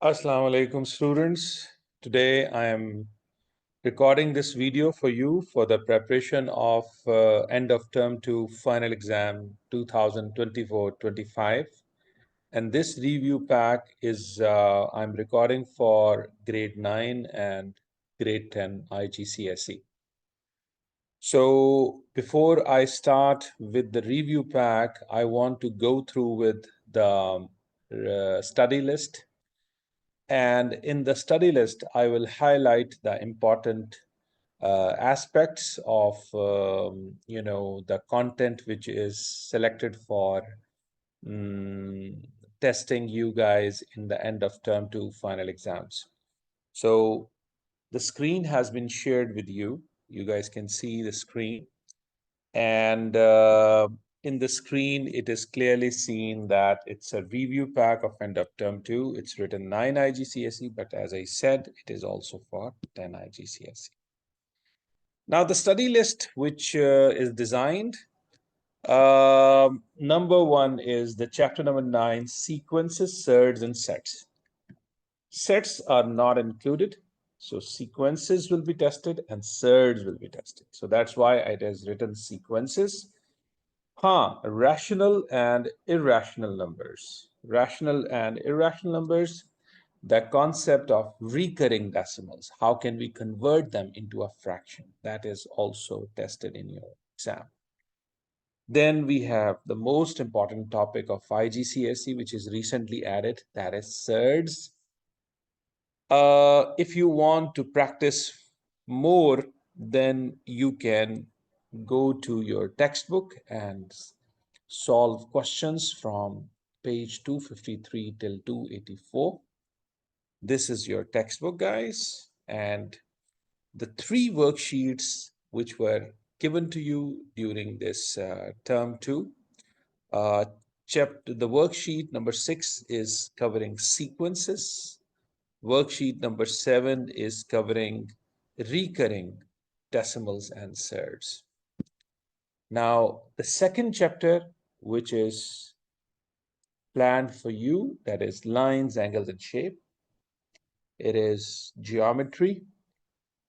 Assalamu alaikum, students. Today I am recording this video for you for the preparation of end of term 2 final exam 2024-25. And this review pack is I'm recording for grade 9 and grade 10 IGCSE. So before I start with the review pack, I want to go through with the study list. And in the study list, I will highlight the important aspects of the content which is selected for um, testing you guys in the end of term 2 final exams. So the screen has been shared with you. You guys can see the screen. And in the screen, it is clearly seen that it's a review pack of end of term 2. It's written 9 IGCSE, but as I said, it is also for 10 IGCSE. Now, the study list, which is designed, number one is the chapter number 9, sequences, surds, and sets. Sets are not included. So sequences will be tested and surds will be tested. So that's why it is written sequences. Rational and irrational numbers. Rational and irrational numbers, the concept of recurring decimals. How can we convert them into a fraction? That is also tested in your exam. Then we have the most important topic of IGCSE, which is recently added, that is surds. If you want to practice more, then you can go to your textbook and solve questions from page 253 till 284. This is your textbook, guys, and the three worksheets which were given to you during this term 2. The worksheet number 6 is covering sequences. Worksheet number 7 is covering recurring decimals and surds. Now, the second chapter, which is planned for you, that is lines, angles, and shape. It is geometry.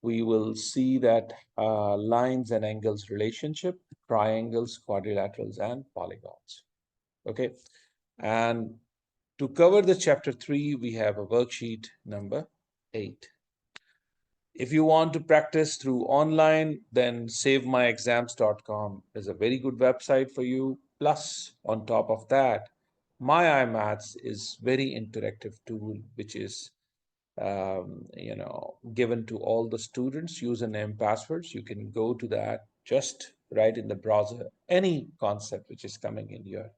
We will see that lines and angles relationship, triangles, quadrilaterals, and polygons. Okay. And to cover the chapter 3, we have a worksheet number 8. If you want to practice through online, then savemyexams.com is a very good website for you. Plus, on top of that, My iMaths is very interactive tool, which is given to all the students, username, passwords. You can go to that, just write in the browser any concept which is coming in your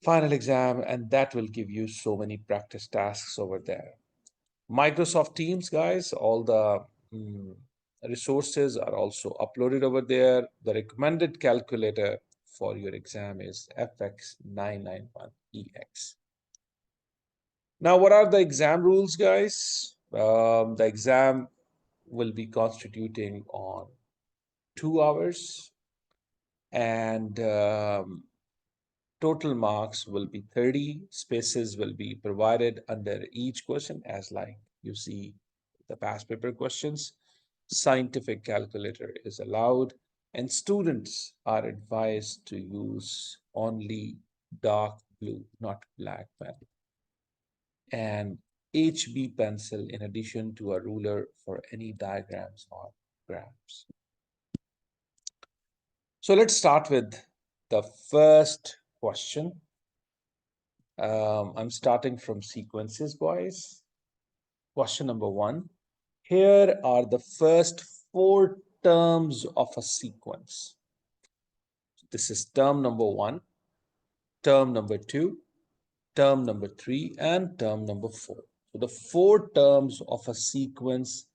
final exam, and that will give you so many practice tasks over there. Microsoft Teams, guys, all the resources are also uploaded over there. The recommended calculator for your exam is FX991EX. Now, what are the exam rules, guys? The exam will be constituting on 2 hours, and total marks will be 30. Spaces will be provided under each question, as like you see the past paper questions. Scientific calculator is allowed, and students are advised to use only dark blue, not black pen, and HB pencil in addition to a ruler for any diagrams or graphs. So let's start with the first question. I'm starting from sequences, boys. Question number 1. Here are the first 4 terms of a sequence. This is term number 1, term number 2, term number 3, and term number 4. So the 4 terms of a sequence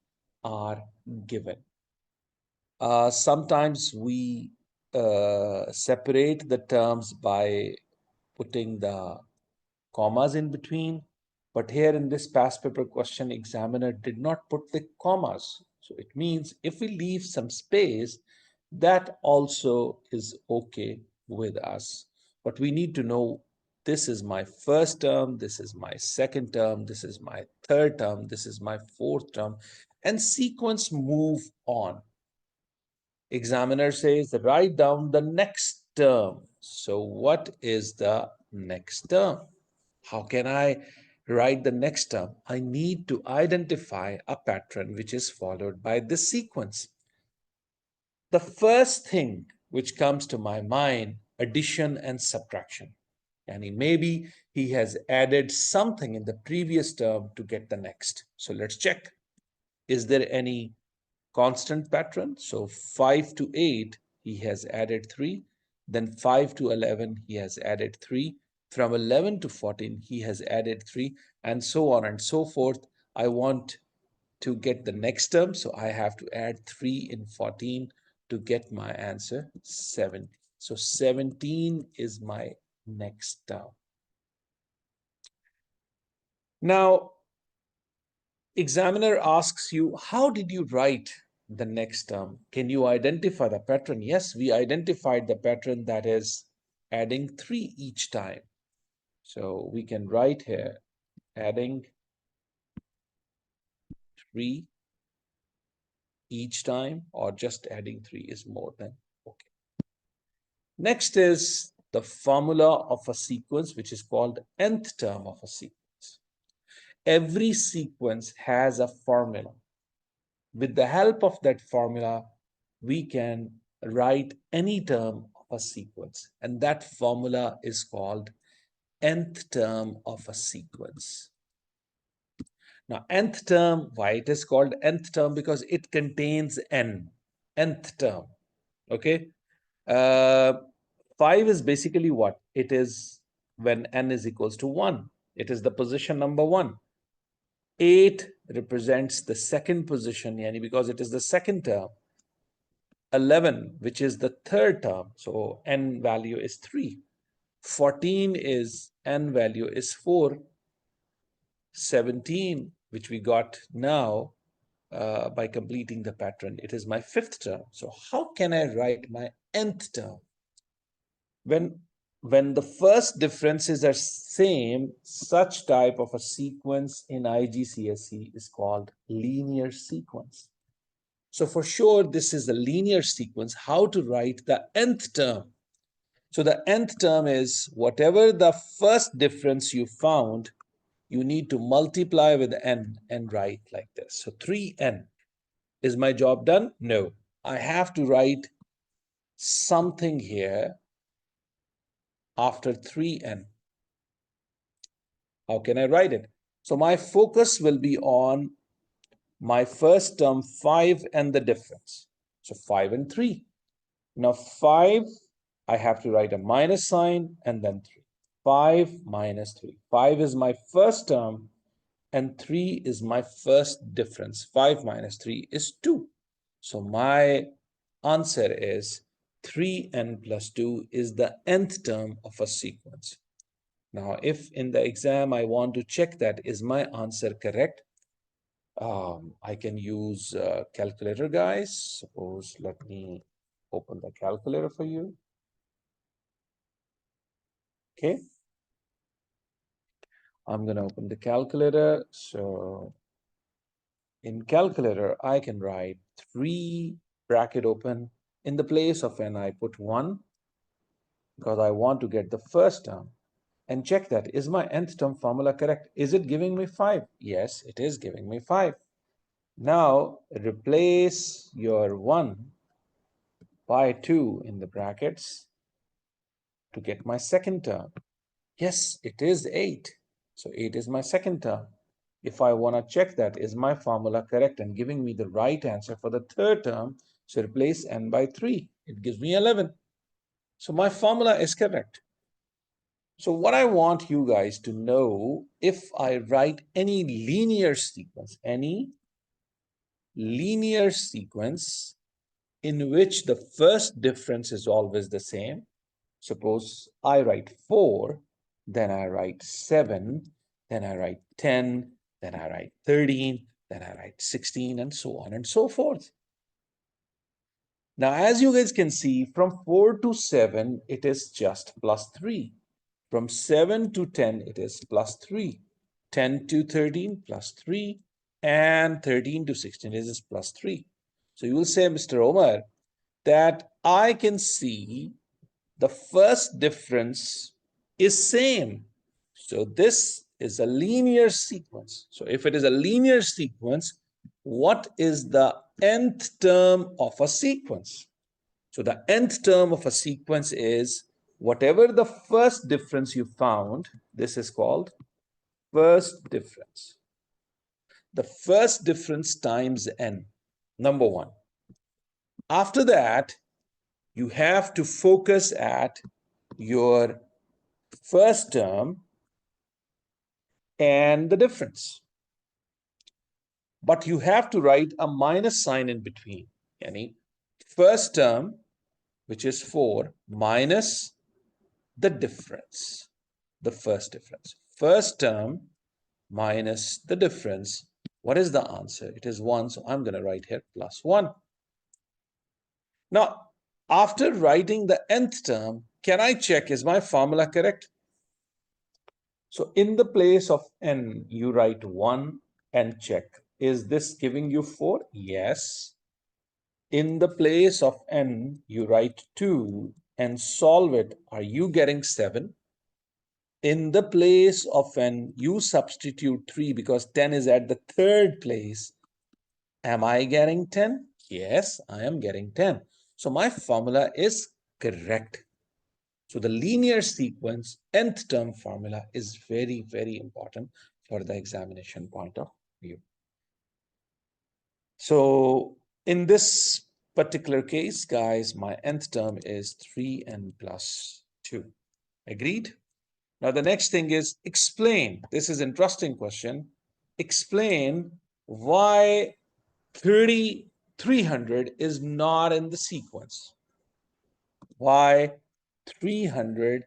are given. Sometimes we separate the terms by putting the commas in between, but here in this past paper question, examiner did not put the commas. So it means if we leave some space, that also is okay with us. But we need to know This is my first term, this is my second term, this is my third term, this is my fourth term, and sequence move on. Examiner says, write down the next term. So what is the next term? How can I write the next term? I need to identify a pattern which is followed by this sequence. The first thing which comes to my mind, addition and subtraction. And maybe he has added something in the previous term to get the next. So let's check. Is there any constant pattern? So 5 to 8, he has added 3. Then 5 to 11, he has added 3. From 11 to 14, he has added 3, and so on and so forth. I want to get the next term, so I have to add 3 in 14 to get my answer 17. So 17 is my next term. Now, examiner asks you, how did you write the next term? Can you identify the pattern? Yes, we identified the pattern, that is adding 3 each time. So we can write here, adding 3 each time, or just adding 3 is more than okay. Next is the formula of a sequence, which is called nth term of a sequence. Every sequence has a formula. With the help of that formula, we can write any term of a sequence, and that formula is called nth term of a sequence. Now, nth term, why it is called nth term? Because it contains nth term, okay? 5 is basically what? It is when n is equals to 1. It is the position number 1. 8 represents the second position, yani because it is the second term. 11, which is the third term, so n value is 3. 14 is n value is 4. 17, which we got now by completing the pattern, it is my fifth term. So how can I write my nth term? When the first differences are same, such type of a sequence in IGCSE is called linear sequence. So for sure, this is a linear sequence. How to write the nth term? So the nth term is whatever the first difference you found, you need to multiply with n and write like this. So 3n. Is my job done? No. I have to write something here after 3n. How can I write it? So my focus will be on my first term 5 and the difference. So 5 and 3. Now 5, I have to write a minus sign and then 3. 5 minus 3. 5 is my first term and 3 is my first difference. 5 minus 3 is 2. So my answer is 3n plus 2 is the nth term of a sequence. Now, if in the exam I want to check that, is my answer correct? I can use calculator, guys. Suppose, let me open the calculator for you. Okay. I'm going to open the calculator. So in calculator, I can write 3 bracket open. In the place of n, I put 1 because I want to get the first term. And check that, is my nth term formula correct? Is it giving me 5? Yes, it is giving me 5. Now, replace your 1 by 2 in the brackets to get my second term. Yes, it is 8. So 8 is my second term. If I want to check that, is my formula correct and giving me the right answer for the third term, so replace n by 3. It gives me 11. So my formula is correct. So what I want you guys to know, if I write any linear sequence in which the first difference is always the same, suppose I write 4, then I write 7, then I write 10, then I write 13, then I write 16, and so on and so forth. Now, as you guys can see, from 4 to 7, it is just plus 3. From 7 to 10, it is plus 3. 10 to 13, plus 3. And 13 to 16 is plus 3. So you will say, Mr. Omar, that I can see the first difference is same. So this is a linear sequence. So if it is a linear sequence, what is the nth term of a sequence? So the nth term of a sequence is whatever the first difference you found, this is called first difference. The first difference times n, number one. After that, you have to focus at your first term and the difference. But you have to write a minus sign in between. Yani first term, which is 4, minus the difference, the first difference. First term minus the difference. What is the answer? It is 1, so I'm going to write here plus 1. Now, after writing the nth term, can I check, is my formula correct? So in the place of n, you write 1 and check. Is this giving you 4? Yes. In the place of n, you write 2 and solve it. Are you getting 7? In the place of n, you substitute 3 because 10 is at the third place. Am I getting 10? Yes, I am getting 10. So my formula is correct. So the linear sequence nth term formula is very, very important for the examination point of view. So in this particular case, guys, my nth term is 3n plus 2. Agreed? Now the next thing is explain. This is an interesting question. Explain why 300 is not in the sequence. Why 300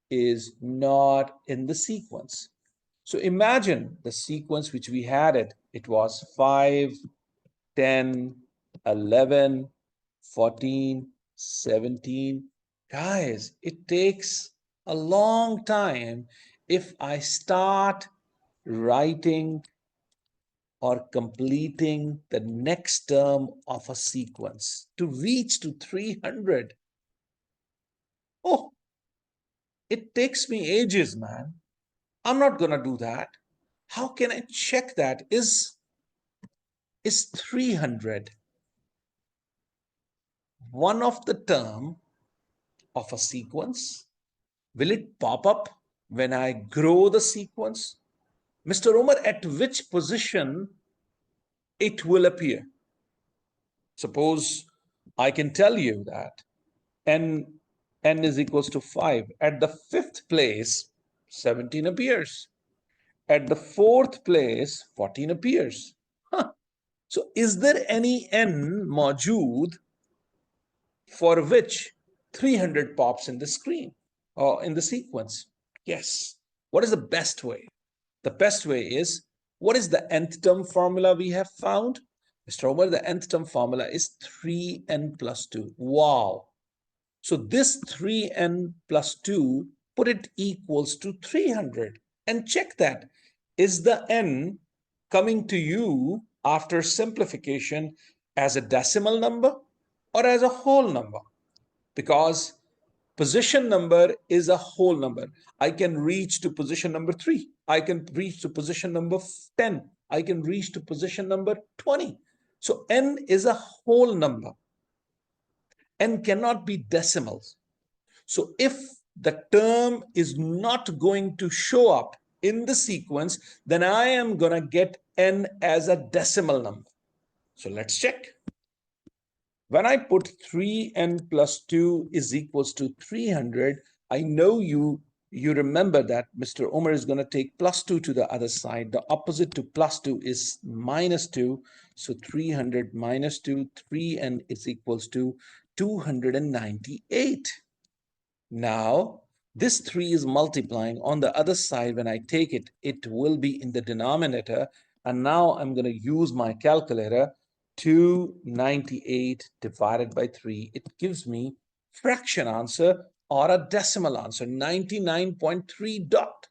is not in the sequence. So imagine the sequence which we had it was 5, 10, 11, 14, 17. Guys, it takes a long time if I start writing or completing the next term of a sequence to reach to 300. Oh, it takes me ages, man. I'm not going to do that. How can I check that? Is 300 one of the term of a sequence? Will it pop up when I grow the sequence? Mr. Omar, at which position it will appear? Suppose I can tell you that n is equals to 5. At the 5th place, 17 appears. At the 4th place, 14 appears. Huh. So is there any n موجود for which 300 pops in the screen or in the sequence? Yes. What is the best way? The best way is, what is the nth term formula we have found? Mr. Omar, the nth term formula is 3n plus 2. Wow. So this 3n plus 2, put it equals to 300 and check that. Is the n coming to you after simplification as a decimal number or as a whole number? Because position number is a whole number. I can reach to position number 3. I can reach to position number 10. I can reach to position number 20. So n is a whole number. N cannot be decimals. So if the term is not going to show up in the sequence, then I am going to get n as a decimal number. So let's check. When I put 3n plus 2 is equals to 300, I know you remember that Mr. Omar is going to take plus 2 to the other side. The opposite to plus 2 is minus 2. So 300 minus 2, 3n is equals to 298. Now, this 3 is multiplying. On the other side, when I take it, it will be in the denominator. And now I'm going to use my calculator. 298 divided by 3. It gives me fraction answer or a decimal answer, 99.3 dot.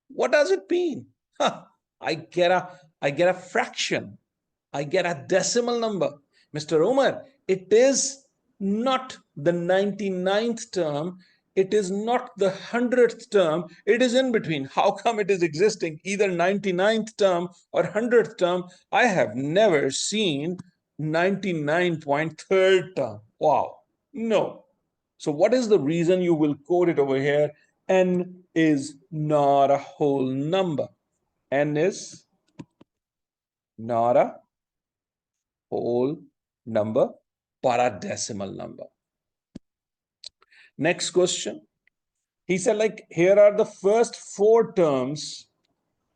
What does it mean? Huh, I get a fraction. I get a decimal number. Mr. Omar, it is not the 99th term. It is not the 100th term. It is in between. How come it is existing either 99th term or 100th term? I have never seen 99.3rd term. Wow. No. So what is the reason you will quote it over here? N is not a whole number. N is not a whole number, but a decimal number. Next question. He said, like, here are the first four terms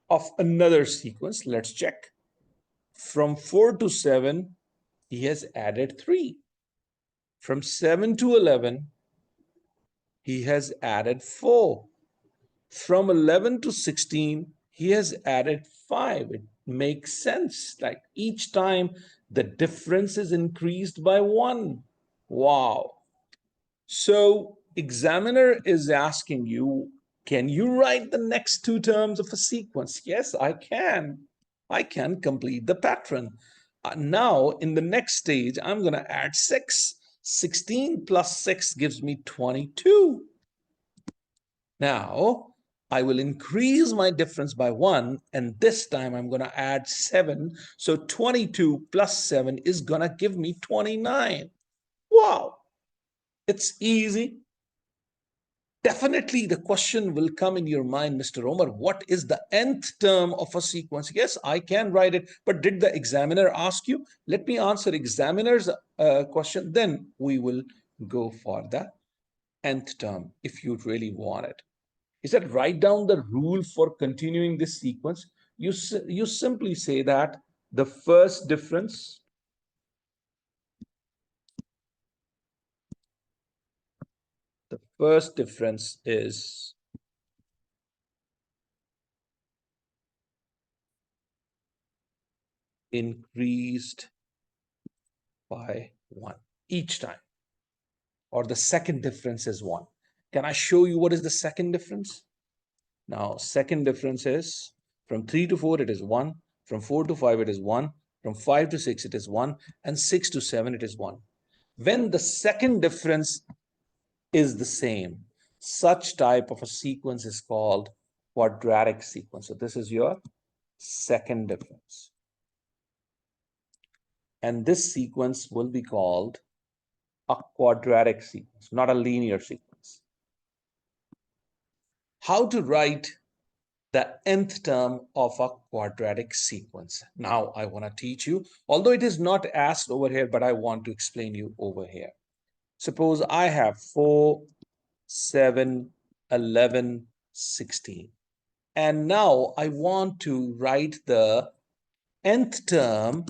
of another sequence. Let's check. From 4 to 7, he has added 3. From 7 to 11, he has added 4. From 11 to 16, he has added 5. It makes sense. Like each time the difference is increased by 1. Wow. So examiner is asking you, can you write the next two terms of a sequence? Yes, I can. I can complete the pattern. Now, in the next stage, I'm going to add 6. 16 plus 6 gives me 22. Now, I will increase my difference by 1, and this time I'm going to add 7. So 22 plus 7 is going to give me 29. Wow, it's easy. Definitely the question will come in your mind, Mr. Omar, what is the nth term of a sequence? Yes, I can write it, but did the examiner ask you? Let me answer examiner's question, then we will go for the nth term if you really want it. He said, write down the rule for continuing this sequence. You simply say that the first difference is increased by 1 each time, or the second difference is 1. Can I show you what is the second difference? Now, second difference is from 3 to 4, it is 1. From 4 to 5, it is 1. From 5 to 6, it is 1. And 6 to 7, it is 1. When the second difference is the same, such type of a sequence is called quadratic sequence. So this is your second difference. And this sequence will be called a quadratic sequence, not a linear sequence. How to write the nth term of a quadratic sequence? Now I want to teach you, although it is not asked over here, but I want to explain you over here. Suppose I have 4, 7, 11, 16. And now I want to write the nth term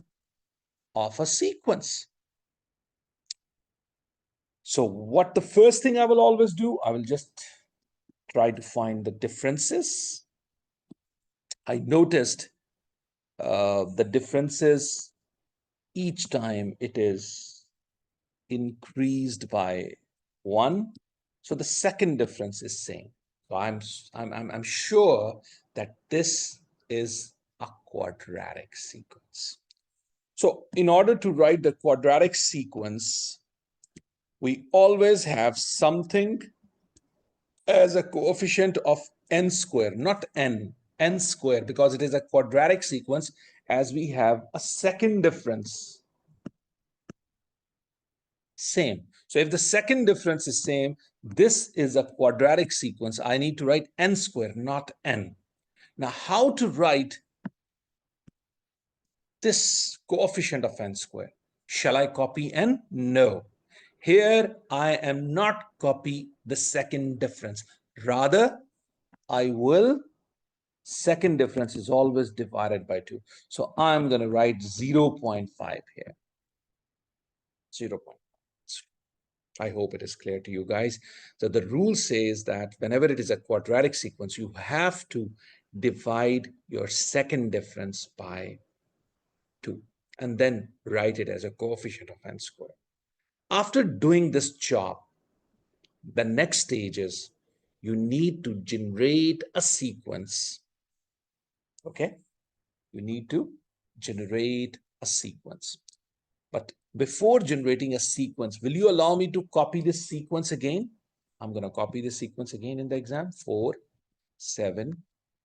of a sequence. So what the first thing I will always do, I will just try to find the differences. I noticed the differences each time it is increased by 1. So the second difference is same. So I'm sure that this is a quadratic sequence. So in order to write the quadratic sequence, we always have something as a coefficient of n square, not n square, because it is a quadratic sequence, as we have a second difference same. So if the second difference is same, this is a quadratic sequence. I need to write n square, not n. Now, how to write this coefficient of n square? Shall I copy n? No. Here, I am not copy the second difference. Rather, I will, second difference is always divided by 2. So I'm going to write 0.5 here. 0.5. I hope it is clear to you guys. So the rule says that whenever it is a quadratic sequence, you have to divide your second difference by 2 and then write it as a coefficient of n squared. After doing this job, the next stage is you need to generate a sequence. Okay? You need to generate a sequence. But before generating a sequence, will you allow me to copy this sequence again? I'm going to copy the sequence again in the exam. 4, 7,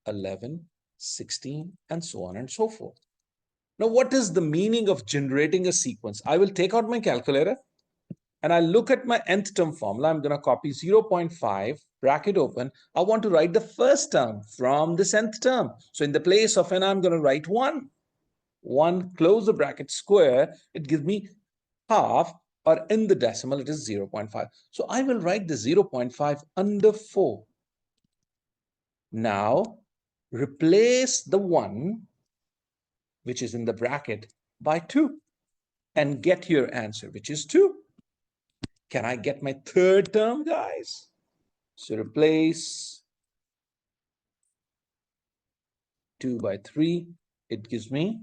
11, 16, and so on and so forth. Now, what is the meaning of generating a sequence? I will take out my calculator and I look at my nth term formula. I'm going to copy 0.5, bracket open. I want to write the first term from this nth term. So in the place of n, I'm going to write 1. 1, close the bracket, square. It gives me half, or in the decimal, it is 0.5. So I will write the 0.5 under 4. Now, replace the 1, which is in the bracket, by 2 and get your answer, which is 2. Can I get my third term, guys? So replace 2 by 3. It gives me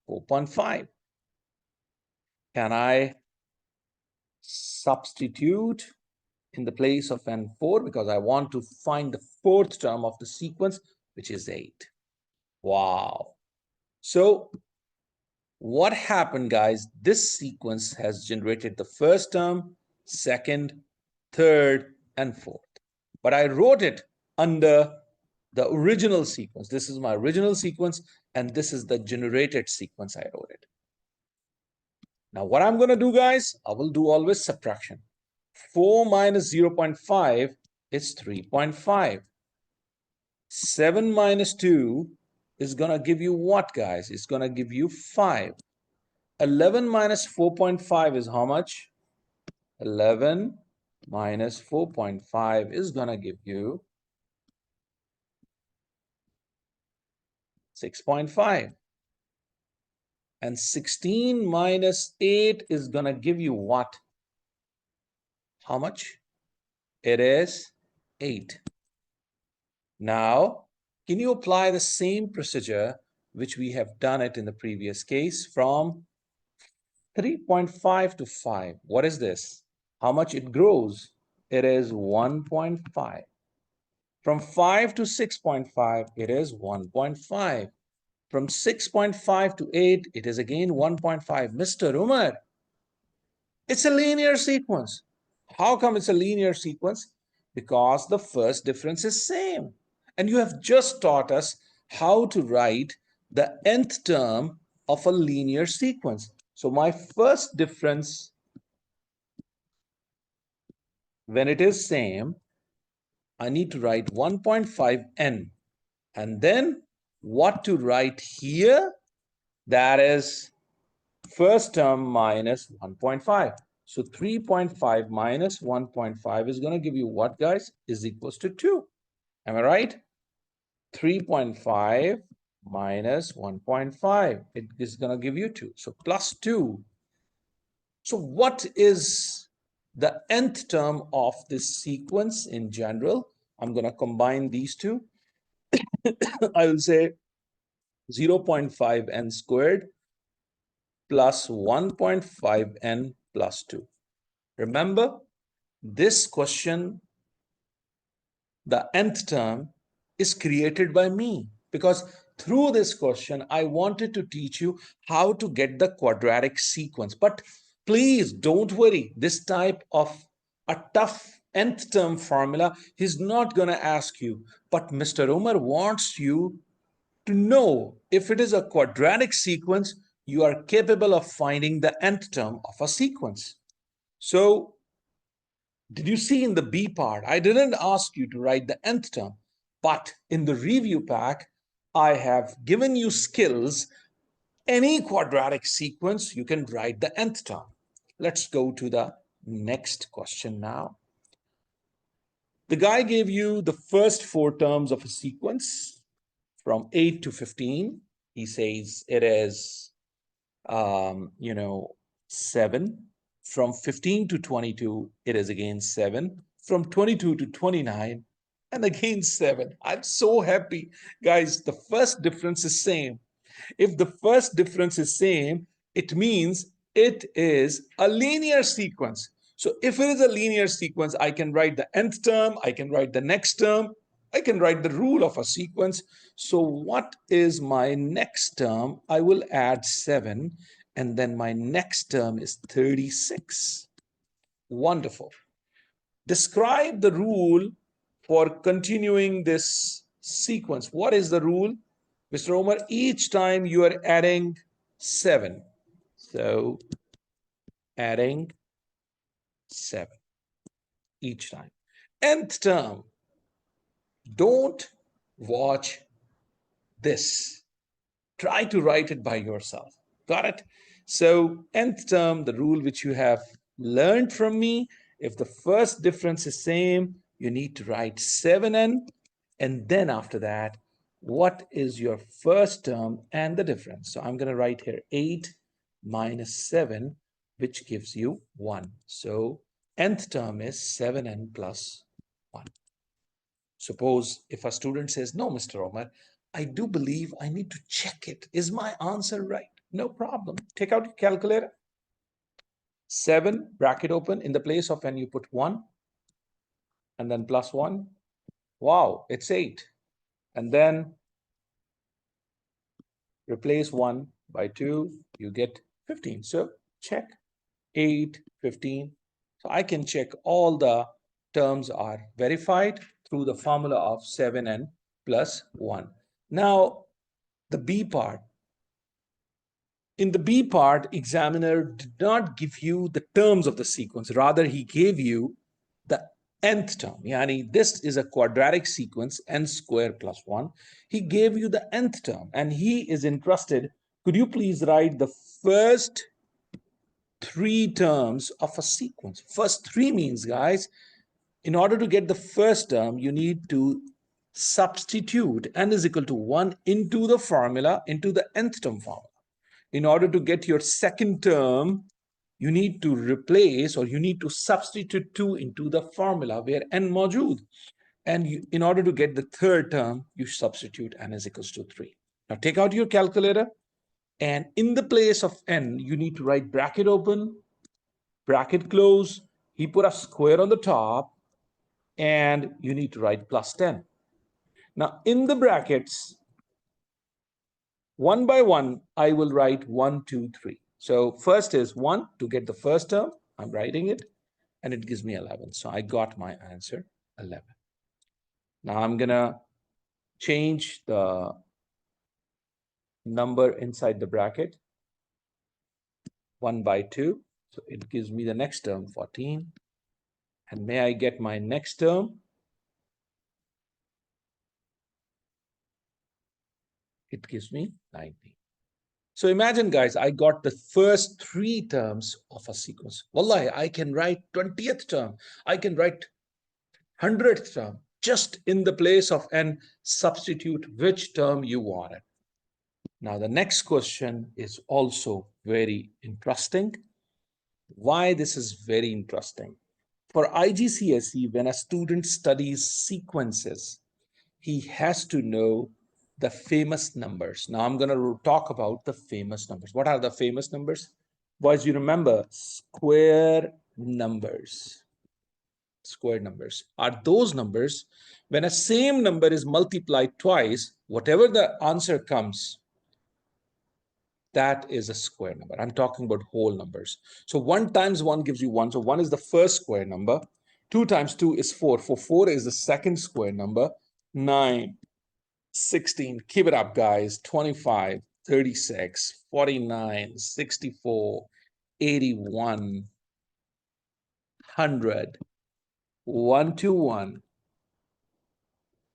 4.5. Can I substitute in the place of n4 because I want to find the fourth term of the sequence, which is 8. Wow. So what happened, guys? This sequence has generated the first term, second, third, and fourth. But I wrote it under the original sequence. This is my original sequence, and this is the generated sequence I wrote it. Now, what I'm going to do, guys, I will do always subtraction. 4 minus 0.5 is 3.5. 7 minus 2 is going to give you what, guys? It's going to give you 5. 11 minus 4.5 is how much? 11 minus 4.5 is going to give you 6.5. And 16 minus 8 is going to give you what? How much? It is 8. Now, can you apply the same procedure which we have done it in the previous case from 3.5 to 5? What is this? How much it grows? It is 1.5. From 5 to 6.5, it is 1.5. From 6.5 to 8, it is again 1.5. Mr. Umar, it's a linear sequence. How come it's a linear sequence? Because the first difference is same. And you have just taught us how to write the nth term of a linear sequence. So my first difference, when it is same, I need to write 1.5n. And then what to write here? That is first term minus 1.5. So 3.5 minus 1.5 is going to give you what, guys? Is equals to 2. Am I right? 3.5 minus 1.5. It is going to give you 2. So plus 2. So what is the nth term of this sequence in general? I'm going to combine these two. I will say 0.5n squared plus 1.5n plus 2. Remember, this question, the nth term, is created by me because through this question, I wanted to teach you how to get the quadratic sequence. But please don't worry, this type of a tough nth term formula, he's not going to ask you. But Mr. Umar wants you to know if it is a quadratic sequence, you are capable of finding the nth term of a sequence. So did you see in the B part, I didn't ask you to write the nth term, but in the review pack, I have given you skills. Any quadratic sequence, you can write the nth term. Let's go to the next question now. The guy gave you the first 4 terms of a sequence from 8 to 15. He says it is, 7. From 15 to 22, it is again 7. From 22 to 29, and again 7. I'm so happy. Guys, the first difference is same. If the first difference is same, it means It is a linear sequence. So if it is a linear sequence, I can write the nth term, I can write the next term, I can write the rule of a sequence. So what is my next term? I will add 7, and then my next term is 36. Wonderful. Describe the rule for continuing this sequence. What is the rule? Mr. Omar, each time you are adding 7. So adding 7 each time. Nth term, don't watch this. Try to write it by yourself. Got it? So nth term, the rule which you have learned from me, if the first difference is same, you need to write 7n, and then after that, what is your first term and the difference? So I'm going to write here 8 minus 7, which gives you 1. So nth term is 7n plus 1. Suppose if a student says, no, Mr. Omar, I do believe I need to check it. Is my answer right? No problem. Take out your calculator. 7, bracket open, in the place of n you put 1, and then plus 1. Wow, it's 8. And then replace 1 by 2, you get 15. So check 8, 15. So I can check all the terms are verified through the formula of 7n plus 1. Now, the B part. In the B part, examiner did not give you the terms of the sequence. Rather, he gave you the nth term. Yani this is a quadratic sequence, n squared plus 1. He gave you the nth term, and he is interested. Could you please write the first 3 terms of a sequence? First 3 means, guys, in order to get the first term, you need to substitute n is equal to 1 into the formula, into the nth term formula. In order to get your second term, you need to replace, or you need to substitute 2 into the formula where n majood. And in order to get the third term, you substitute n is equals to 3. Now take out your calculator, and in the place of n, you need to write bracket open, bracket close. He put a square on the top, and you need to write plus 10. Now in the brackets, one by one, I will write 1, 2, 3. So first is 1 to get the first term. I'm writing it, and it gives me 11. So I got my answer, 11. Now I'm going to change the number inside the bracket, 1 by 2. So it gives me the next term, 14. And may I get my next term? It gives me 19. So imagine, guys, I got the first 3 terms of a sequence. Wallahi, I can write 20th term. I can write 100th term just in the place of n. Substitute which term you wanted. Now, the next question is also very interesting. Why this is very interesting? For IGCSE, when a student studies sequences, he has to know the famous numbers. Now I'm going to talk about the famous numbers. What are the famous numbers? Boys, you remember square numbers. Square numbers are those numbers when a same number is multiplied twice, whatever the answer comes, that is a square number. I'm talking about whole numbers. So 1 times 1 gives you 1. So 1 is the first square number. 2 times 2 is 4. 4 is the second square number. 9, 16, keep it up, guys. 25, 36, 49, 64, 81, 100, 121,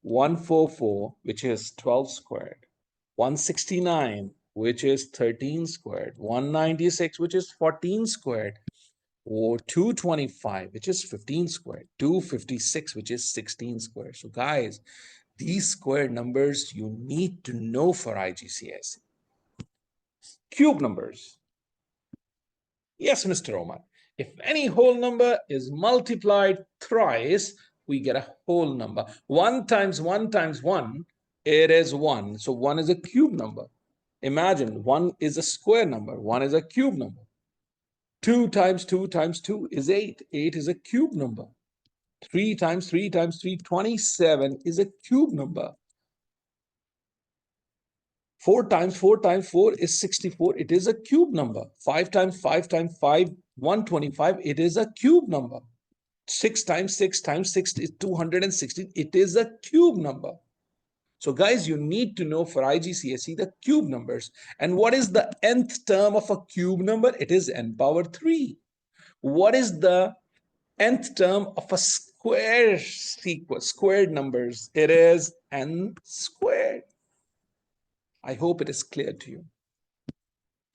144, which is 12 squared, 169, which is 13 squared, 196, which is 14 squared, or 225, which is 15 squared, 256, which is 16 squared. So, guys, these square numbers you need to know for IGCSE. Cube numbers. Yes, Mr. Omar. If any whole number is multiplied thrice, we get a whole number. 1 times 1 times 1, it is 1. So 1 is a cube number. Imagine 1 is a square number, 1 is a cube number. 2 times 2 times 2 is 8. 8 is a cube number. 3 times 3 times 3, 27 is a cube number. 4 times 4 times 4 is 64. It is a cube number. 5 times 5 times 5, 125. It is a cube number. 6 times 6 times 6 is 216. It is a cube number. So guys, you need to know for IGCSE the cube numbers. And what is the nth term of a cube number? It is n power 3. What is the nth term of a square sequence, squared numbers? It is n squared. I hope it is clear to you.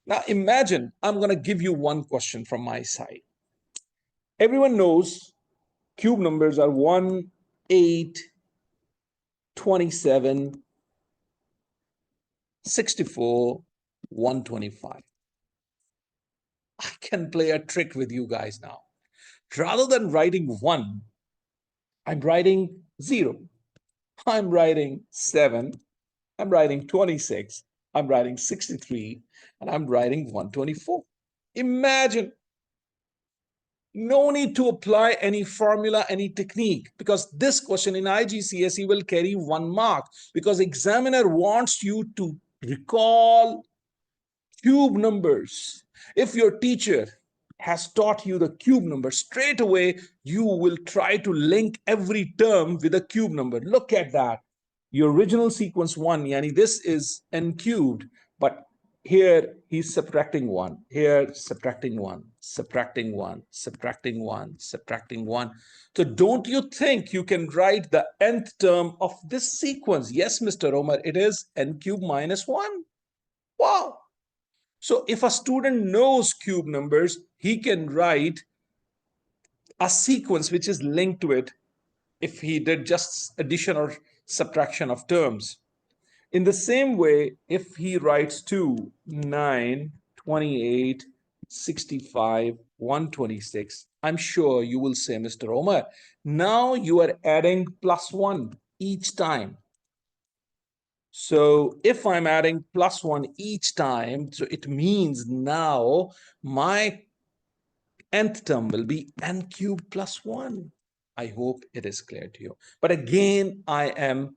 Now imagine I'm going to give you one question from my side. Everyone knows cube numbers are 1, 8, 27, 64, 125. I can play a trick with you guys now. Rather than writing 1, I'm writing 0. I'm writing 7. I'm writing 26. I'm writing 63. And I'm writing 124. Imagine. No need to apply any formula, any technique, because this question in IGCSE will carry 1 mark, because examiner wants you to recall cube numbers. If your teacher has taught you the cube number, straight away you will try to link every term with a cube number. Look at that. Your original sequence 1, yani this is n cubed, but here he's subtracting 1, here subtracting 1, subtracting 1, subtracting 1, subtracting 1. So don't you think you can write the nth term of this sequence? Yes, Mr. Omar, it is n cubed minus 1. Wow. So if a student knows cube numbers, he can write a sequence which is linked to it if he did just addition or subtraction of terms. In the same way, if he writes 2, 9, 28, 65, 126, I'm sure you will say, Mr. Omar, now you are adding plus 1 each time. So if I'm adding plus 1 each time, so it means now my nth term will be n cubed plus 1. I hope it is clear to you. But again, I am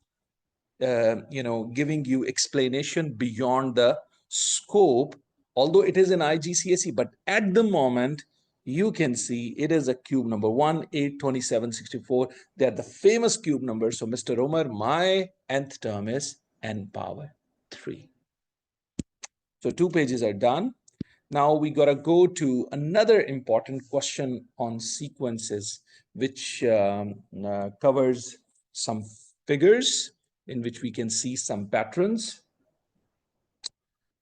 giving you explanation beyond the scope, although it is an IGCSE, but at the moment, you can see it is a cube number 1, 8, 27, 64. They're the famous cube numbers. So Mr. Omar, my nth term is n power 3. So 2 pages are done. Now we got to go to another important question on sequences, which covers some figures in which we can see some patterns.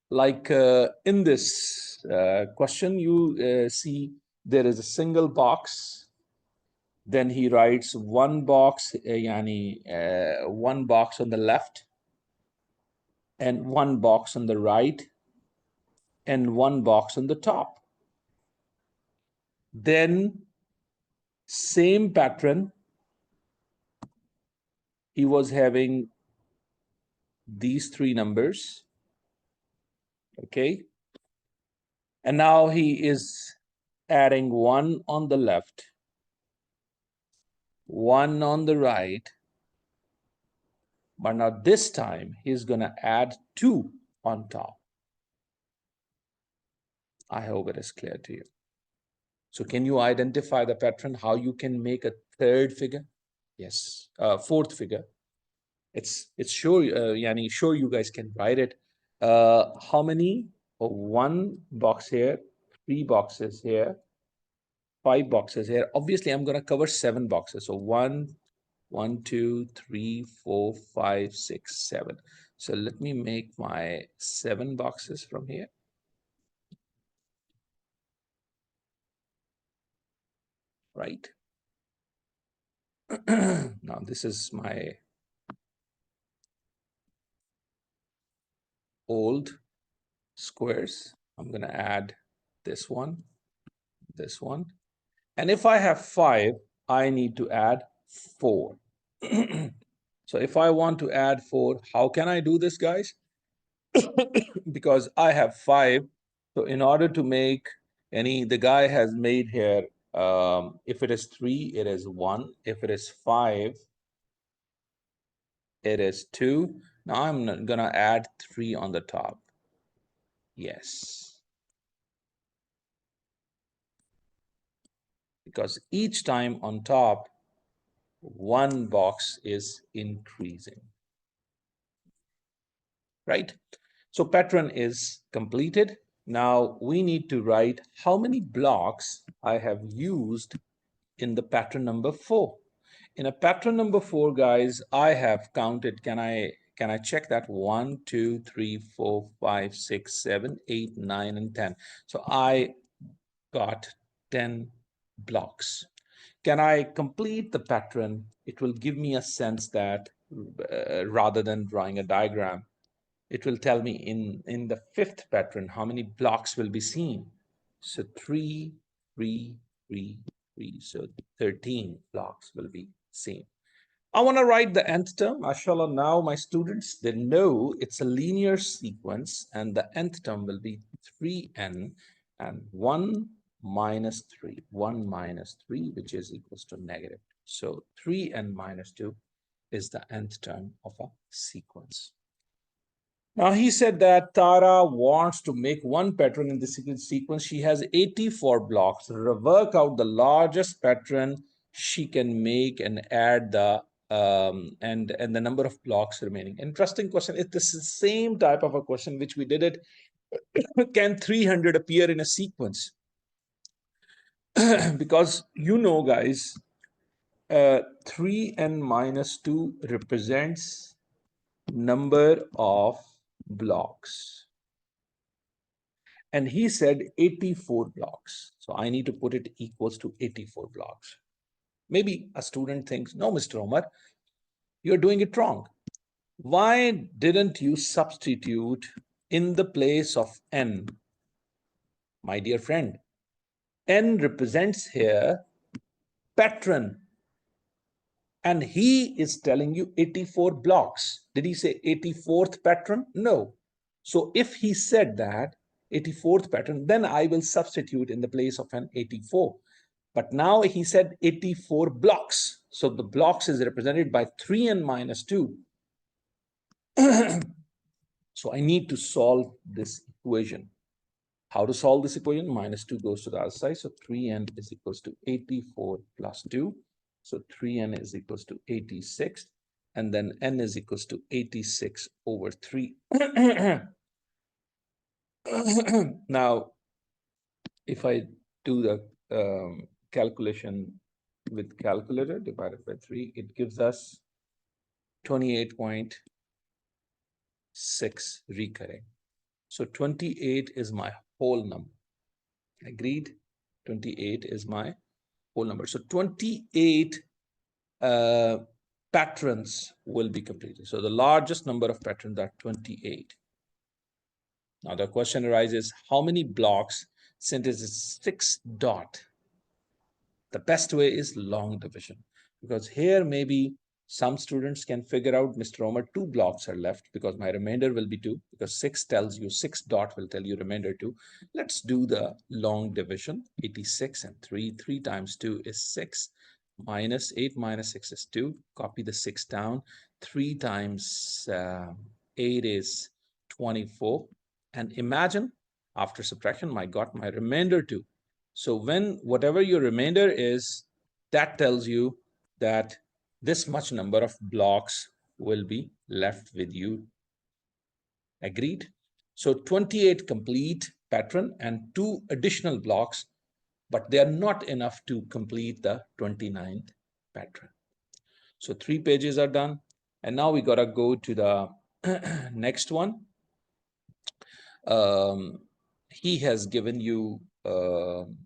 Like in this question, you see there is a single box. Then he writes one box, one box on the left, and one box on the right, and one box on the top. Then same pattern, he was having these 3 numbers, okay? And now he is adding 1 on the left, 1 on the right, but now this time he's gonna add 2 on top. I hope it is clear to you. So can you identify the pattern, how you can make a third figure? Yes, fourth figure. It's sure, sure you guys can write it. How many? Oh, 1 box here, 3 boxes here, 5 boxes here. Obviously, I'm going to cover 7 boxes. So 1, 2, 3, 4, 5, 6, 7. So let me make my 7 boxes from here. Right. Now this is my old squares. I'm going to add this one. And if I have 5, I need to add 4. So if I want to add 4, how can I do this, guys? Because I have 5. So in order to make The guy has made here, if it is 3, it is 1. If it is 5, it is 2. Now I'm going to add 3 on the top. Yes. Because each time on top, one box is increasing. Right? So pattern is completed. Now we need to write how many blocks I have used in the pattern number 4. In a pattern number 4, guys, I have counted. Can I check that? 1, 2, 3, 4, 5, 6, 7, 8, 9, and 10. So I got 10 blocks. Can I complete the pattern? It will give me a sense that rather than drawing a diagram, it will tell me in the 5th pattern how many blocks will be seen. So 3, 3, 3, 3. So 13 blocks will be seen. I want to write the nth term. Mashallah, now my students, they know it's a linear sequence and the nth term will be 3n and 1 minus 3, 1 minus 3, which is equals to negative. So 3n minus 2 is the nth term of a sequence. Now he said that Tara wants to make one pattern in the sequence. She has 84 blocks. Work out the largest pattern she can make and add the and the number of blocks remaining. Interesting question. It's the same type of a question which we did it. Can 300 appear in a sequence? Because guys, 3n minus 2 represents number of blocks. And he said 84 blocks. So I need to put it equals to 84 blocks. Maybe a student thinks, no, Mr. Omar, you're doing it wrong. Why didn't you substitute in the place of n? My dear friend, n represents here pattern. And he is telling you 84 blocks. Did he say 84th pattern? No. So if he said that 84th pattern, then I will substitute in the place of an 84. But now he said 84 blocks. So the blocks is represented by 3n minus 2. So I need to solve this equation. How to solve this equation? Minus 2 goes to the other side. So 3n is equals to 84 plus 2. So 3n is equals to 86. And then n is equals to 86 over 3. Now, if I do the calculation with calculator divided by 3, it gives us 28.6 recurring. So 28 is my whole number. Agreed? 28 is my whole number. So 28 patterns will be completed. So the largest number of patterns are 28. Now the question arises, how many blocks since it is 6 dot? The best way is long division, because here maybe some students can figure out, Mr. Omar, 2 blocks are left because my remainder will be 2, because 6 tells you, 6 dot will tell you remainder 2. Let's do the long division. 86 and 3. 3 times 2 is 6. Minus 8 minus 6 is 2. Copy the 6 down. 3 times 8 is 24. And imagine, after subtraction, I got my remainder 2. So when whatever your remainder is, that tells you that this much number of blocks will be left with you. Agreed? So 28 complete pattern and 2 additional blocks, but they are not enough to complete the 29th pattern. So 3 pages are done. And now we got to go to the next one. He has given you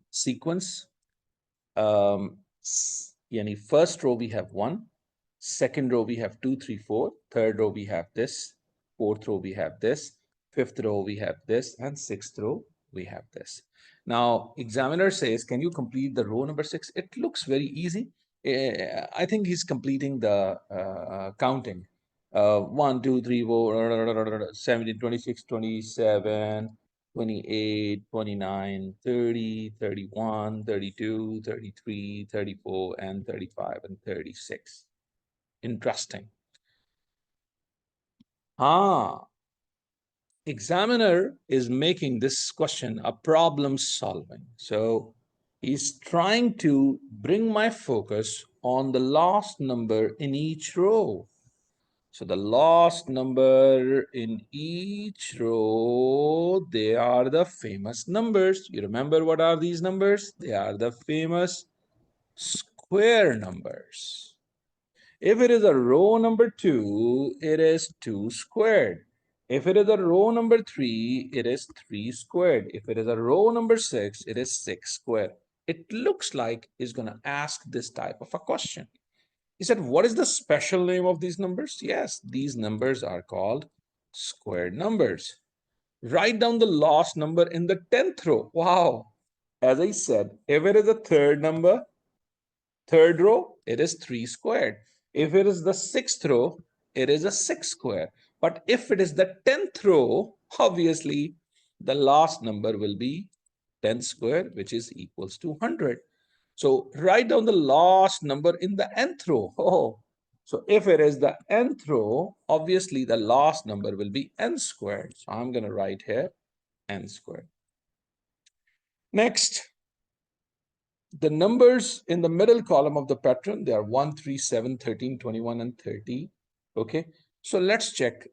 sequence. First row we have 1, second row we have 2, 3, 4, third row we have this, fourth row we have this, fifth row we have this, and sixth row we have this. Now examiner says, can you complete the row number 6? It looks very easy. I think he's completing the counting. 1, 2, 3, 4, 17, 26, 27, 28, 29, 30, 31, 32, 33, 34, and 35, and 36. Interesting. Examiner is making this question a problem solving. So he's trying to bring my focus on the last number in each row. So the last number in each row, they are the famous numbers. You remember what are these numbers? They are the famous square numbers. If it is a row number 2, it is 2 squared. If it is a row number 3, it is 3 squared. If it is a row number 6, it is 6 squared. It looks like he's going to ask this type of a question. He said, what is the special name of these numbers? Yes, these numbers are called square numbers. Write down the last number in the 10th row. Wow. As I said, if it is a third row, it is 3 squared. If it is the 6th row, it is a 6 square. But if it is the 10th row, obviously, the last number will be 10 square, which is equals to 100. So write down the last number in the nth row. Oh, so if it is the nth row, obviously the last number will be n squared. So I'm going to write here n squared. Next, the numbers in the middle column of the pattern, they are 1, 3, 7, 13, 21, and 30. Okay, so let's check.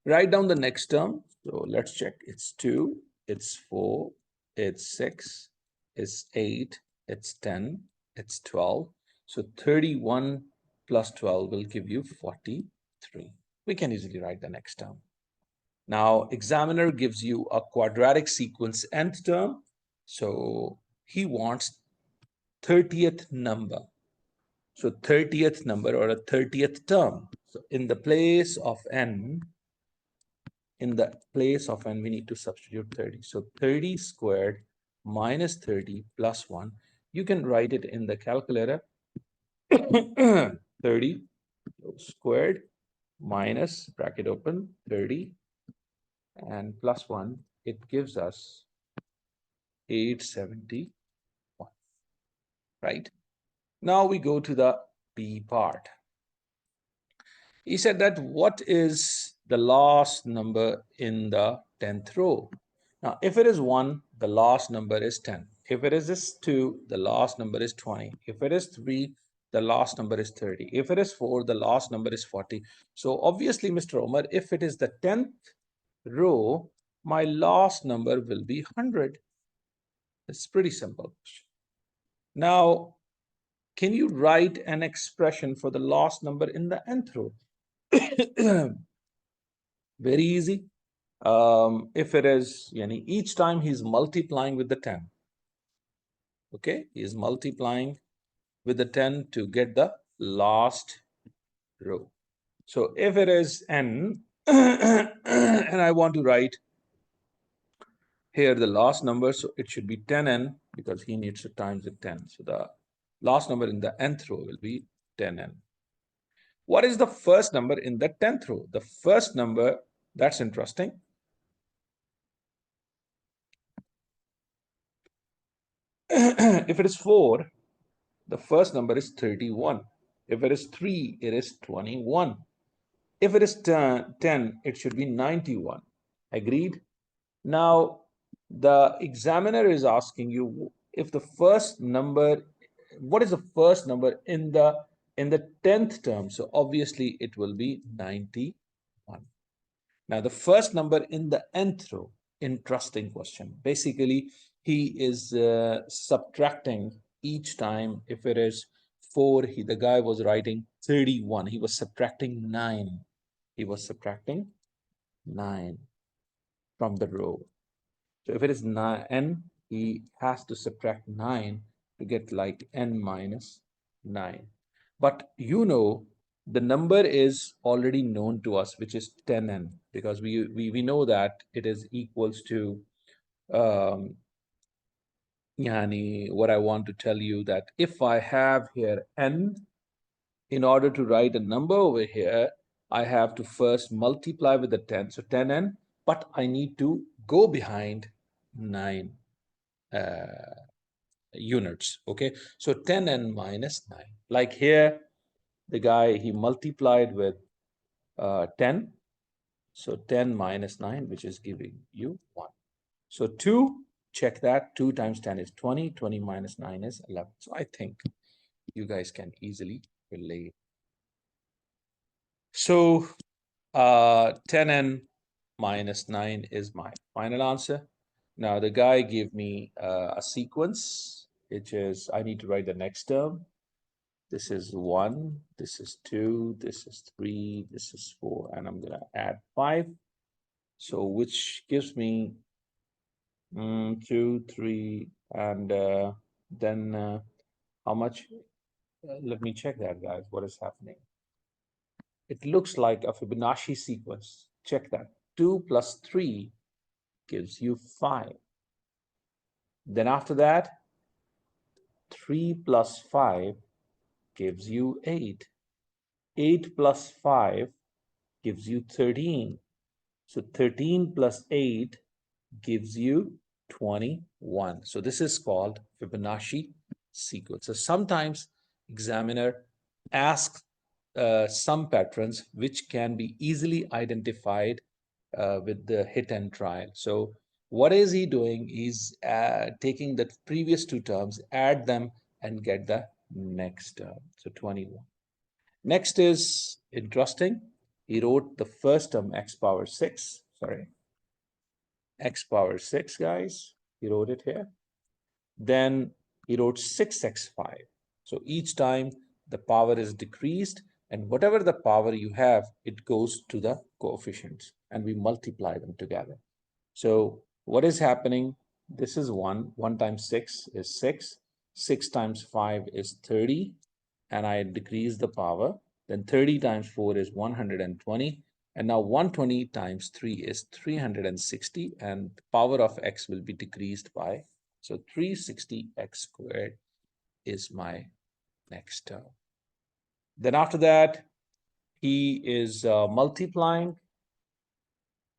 Write down the next term. So let's check. It's 2, it's 4, it's 6, it's 8, it's 10, it's 12. So 31 plus 12 will give you 43. We can easily write the next term. Now, examiner gives you a quadratic sequence nth term. So he wants 30th number. So 30th number or a 30th term. So in the place of n, we need to substitute 30. So 30 squared minus 30 plus 1. You can write it in the calculator. 30 squared minus bracket open 30 and plus 1. It gives us 871. Right? Now we go to the B part. He said that what is the last number in the 10th row? Now, if it is 1, the last number is 10. If it is 2, the last number is 20. If it is 3, the last number is 30. If it is 4, the last number is 40. So obviously, Mr. Omar, if it is the 10th row, my last number will be 100. It's pretty simple. Now, can you write an expression for the last number in the nth row? Very easy. If it is, each time he's multiplying with the 10. Okay, he is multiplying with the 10 to get the last row. So if it is n, and I want to write here the last number, so it should be 10n because he needs to times with 10. So the last number in the nth row will be 10n. What is the first number in the 10th row? The first number, that's interesting. If it is 4, the first number is 31. If it is 3, it is 21. If it is 10, it should be 91. Agreed? Now, the examiner is asking you if the first number, what is the first number in the 10th term? So obviously it will be 91. Now, the first number in the nth row, interesting question. Basically, he is subtracting each time. If it is 4, the guy was writing 31. He was subtracting 9. He was subtracting 9 from the row. So if it is n, he has to subtract 9 to get like n minus 9. But the number is already known to us, which is 10n, because we know that it is equals to what I want to tell you, that if I have here n, in order to write a number over here, I have to first multiply with the 10. So 10n, but I need to go behind 9 units. Okay, so 10n minus 9. Like here, the guy, he multiplied with 10. So 10 minus 9, which is giving you 1. So 2, check that. 2 times 10 is 20. 20 minus 9 is 11. So I think you guys can easily relate. So 10n minus 9 is my final answer. Now the guy gave me a sequence, which is I need to write the next term. This is 1, this is 2, this is 3, this is 4, and I'm going to add 5. So which gives me 2, 3, and then how much? Let me check that, guys. What is happening? It looks like a Fibonacci sequence. Check that. 2 plus 3 gives you 5. Then after that, 3 plus 5 gives you 8. 8 plus 5 gives you 13. So 13 plus 8 gives you 21. So this is called Fibonacci sequence. So sometimes examiner asks some patterns which can be easily identified with the hit and trial. So what is he doing? He's taking the previous two terms, add them, and get the next term. So 21. Next is interesting. He wrote the first term x power 6. Sorry, x power 6, guys. He wrote it here. Then he wrote 6x5. So each time the power is decreased, and whatever the power you have, it goes to the coefficients, and we multiply them together. So what is happening? This is 1. 1 times 6 is 6. 6 times 5 is 30, and I decrease the power. Then 30 times 4 is 120. And now 120 times 3 is 360, and the power of x will be decreased by, so 360x squared is my next term. Then after that, he is multiplying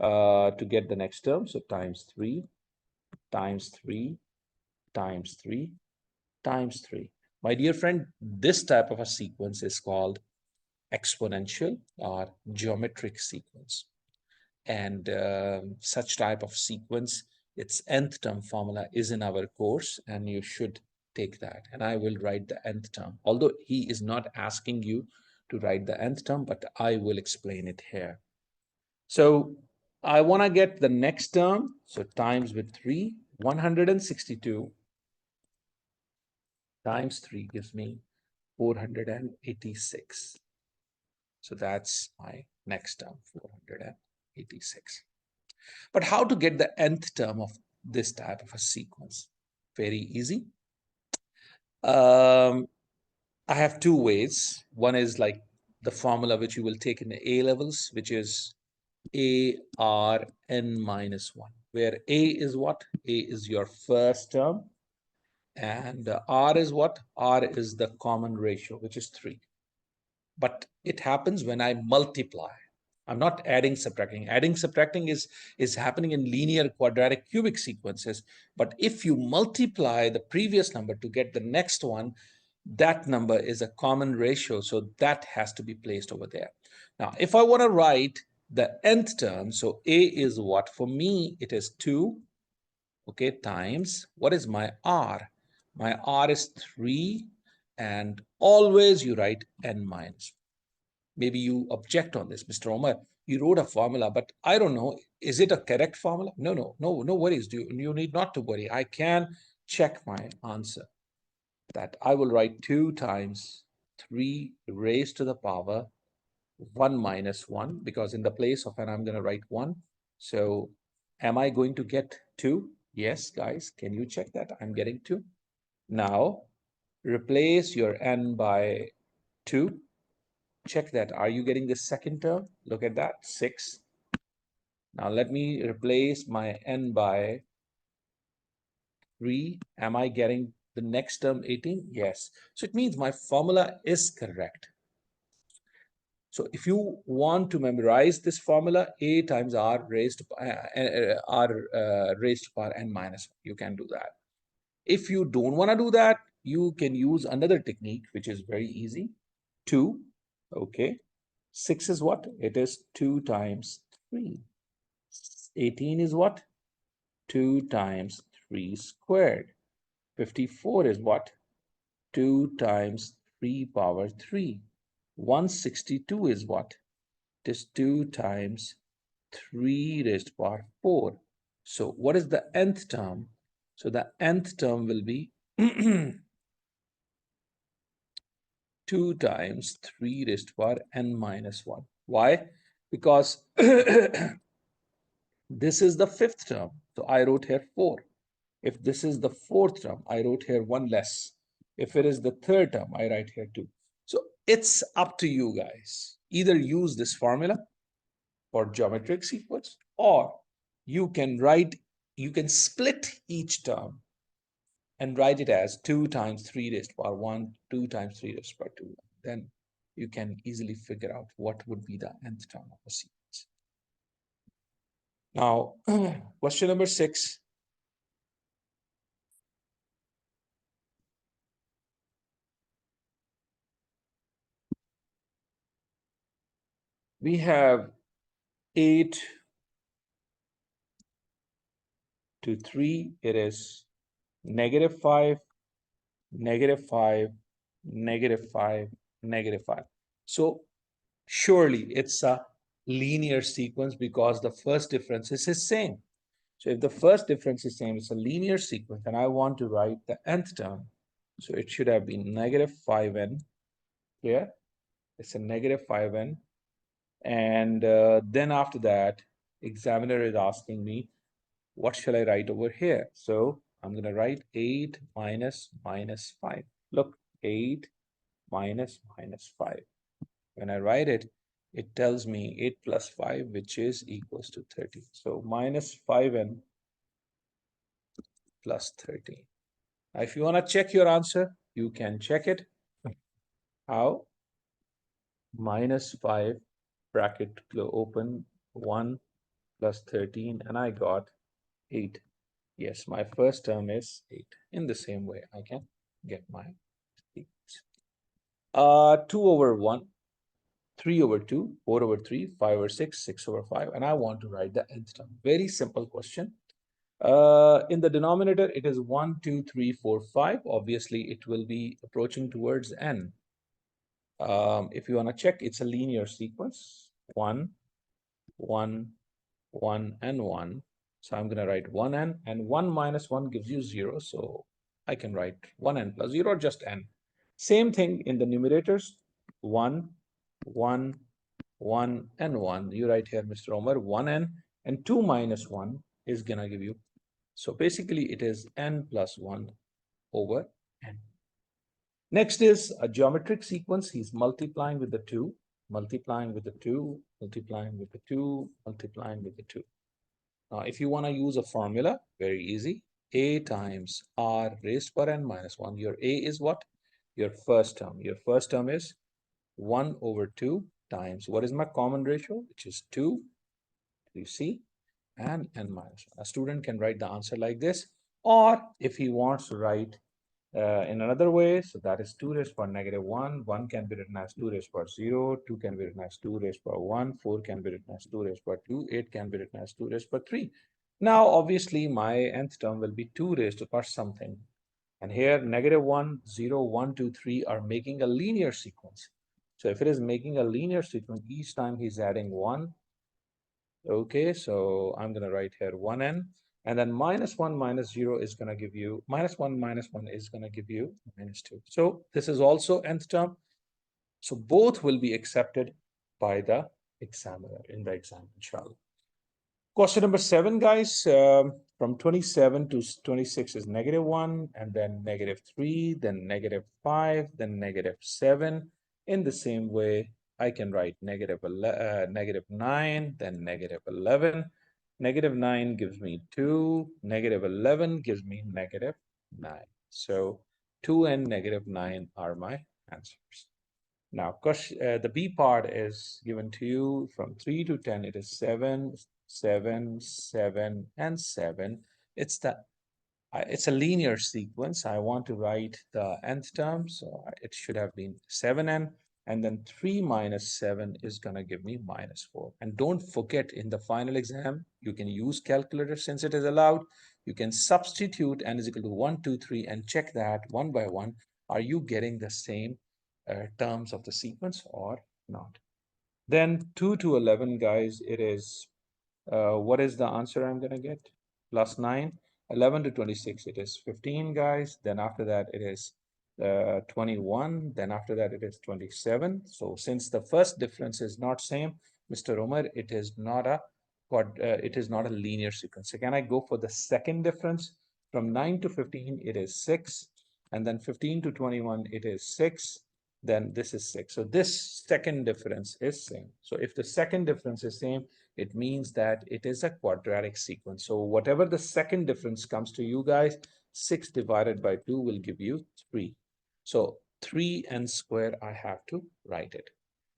to get the next term. So times 3, times 3, times 3, times 3. My dear friend, this type of a sequence is called exponential or geometric sequence. And such type of sequence, its nth term formula is in our course, and you should take that. And I will write the nth term, although he is not asking you to write the nth term, but I will explain it here. So I want to get the next term. So times with 3, 162 times 3 gives me 486. So that's my next term, 486. But how to get the nth term of this type of a sequence? Very easy. I have two ways. One is like the formula which you will take in the A levels, which is ARN minus 1, where A is what? A is your first term, and R is what? R is the common ratio, which is 3. But it happens when I multiply. I'm not adding, subtracting. Adding, subtracting is happening in linear, quadratic, cubic sequences. But if you multiply the previous number to get the next one, that number is a common ratio. So that has to be placed over there. Now, if I want to write the nth term, so A is what? For me, it is 2, okay, times, what is my R? My R is 3, and always you write n minus. Maybe you object on this, Mr. Omar. You wrote a formula, but I don't know. Is it a correct formula? No worries. You need not to worry. I can check my answer. That I will write 2 times 3 raised to the power 1 minus 1, because in the place of n, I'm going to write 1. So am I going to get 2? Yes, guys. Can you check that? I'm getting 2. Now, replace your n by 2. Check that. Are you getting the second term? Look at that, 6. Now let me replace my n by 3. Am I getting the next term, 18? Yes. So it means my formula is correct. So if you want to memorize this formula, a times r raised to power n minus 1, you can do that. If you don't want to do that, you can use another technique, which is very easy. 2, okay. 6 is what? It is 2 times 3. 18 is what? 2 times 3 squared. 54 is what? 2 times 3 power 3. 162 is what? It is 2 times 3 raised to power 4. So what is the nth term? So the nth term will be 2 times 3 raised to power n minus 1. Why? Because this is the fifth term. So I wrote here 4. If this is the fourth term, I wrote here 1 less. If it is the third term, I write here 2. So it's up to you guys. Either use this formula for geometric sequence, or you can split each term and write it as 2 times 3 raised to power 1, 2 times 3 raised to power 2. Then you can easily figure out what would be the nth term of a sequence. Now, question number 6. We have 8 to 3. It is -5, -5, -5, -5. So surely it's a linear sequence because the first difference is the same. So if the first difference is same, it's a linear sequence, and I want to write the nth term. So it should have been -5n here. It's a -5n. And then after that, examiner is asking me, what shall I write over here? So I'm going to write 8 minus minus 5. Look, 8 minus minus 5. When I write it, it tells me 8 plus 5, which is equals to 30. So minus 5n plus 30. Now, if you want to check your answer, you can check it. How? Minus 5, bracket open, 1 plus 13, and I got 8. Yes, my first term is 8. In the same way, I can get my 2 over 1, 3 over 2, 4 over 3, 5 over 6, 6 over 5, and I want to write the nth term. Very simple question. In the denominator, it is 1, 2, 3, 4, 5. Obviously, it will be approaching towards n. If you want to check, it's a linear sequence. 1, 1, 1, and 1. So I'm going to write 1n, and 1 minus 1 gives you 0. So I can write 1n plus 0 or just n. Same thing in the numerators. 1, 1, 1, and 1. You write here, Mr. Omar, 1n, and 2 minus 1 is going to give you. So basically, it is n plus 1 over n. Next is a geometric sequence. He's multiplying with the 2, multiplying with the 2, multiplying with the 2, multiplying with the 2. Now, if you want to use a formula, very easy. A times r raised to power n minus 1. Your a is what? Your first term. Your first term is 1 over 2 times, what is my common ratio? Which is 2, you see, and n minus 1. A student can write the answer like this. Or if he wants to write in another way, so that is 2 raised to power -1. 1 can be written as 2 raised to power 0. 2 can be written as 2 raised to power 1. 4 can be written as 2 raised to power 2. 8 can be written as 2 raised to power 3. Now, obviously, my nth term will be 2 raised to power something. And here, -1, 0, 1, 2, 3 are making a linear sequence. So if it is making a linear sequence, each time he's adding 1. Okay, so I'm going to write here 1n. And then -1 minus 0 is going to give you, -1 minus 1 is going to give you -2. So this is also nth term. So both will be accepted by the examiner in the exam, inshallah. Question number 7, guys. From 27 to 26 is -1, and then -3, then -5, then -7. In the same way, I can write -9, then -11. -9 gives me 2, -11 gives me -9. So 2 and -9 are my answers. Now, the B part is given to you from 3 to 10. It is 7, 7, 7, and 7. It's a linear sequence. I want to write the nth term, so it should have been 7n, and then 3 minus 7 is going to give me minus 4. And don't forget, in the final exam, you can use calculator since it is allowed. You can substitute n is equal to 1, 2, 3, and check that one by one. Are you getting the same terms of the sequence or not? Then 2 to 11, guys, it is, what is the answer I'm going to get? Plus 9. 11 to 26, it is 15, guys. Then after that, it is 21. Then after that, it is 27. So since the first difference is not same, Mr. Omar, it is not a linear sequence. So can I go for the second difference? From 9 to 15, it is 6. And then 15 to 21, it is 6. Then this is 6. So this second difference is same. So if the second difference is same, it means that it is a quadratic sequence. So whatever the second difference comes to you guys, 6 divided by 2 will give you 3. So 3n squared, I have to write it.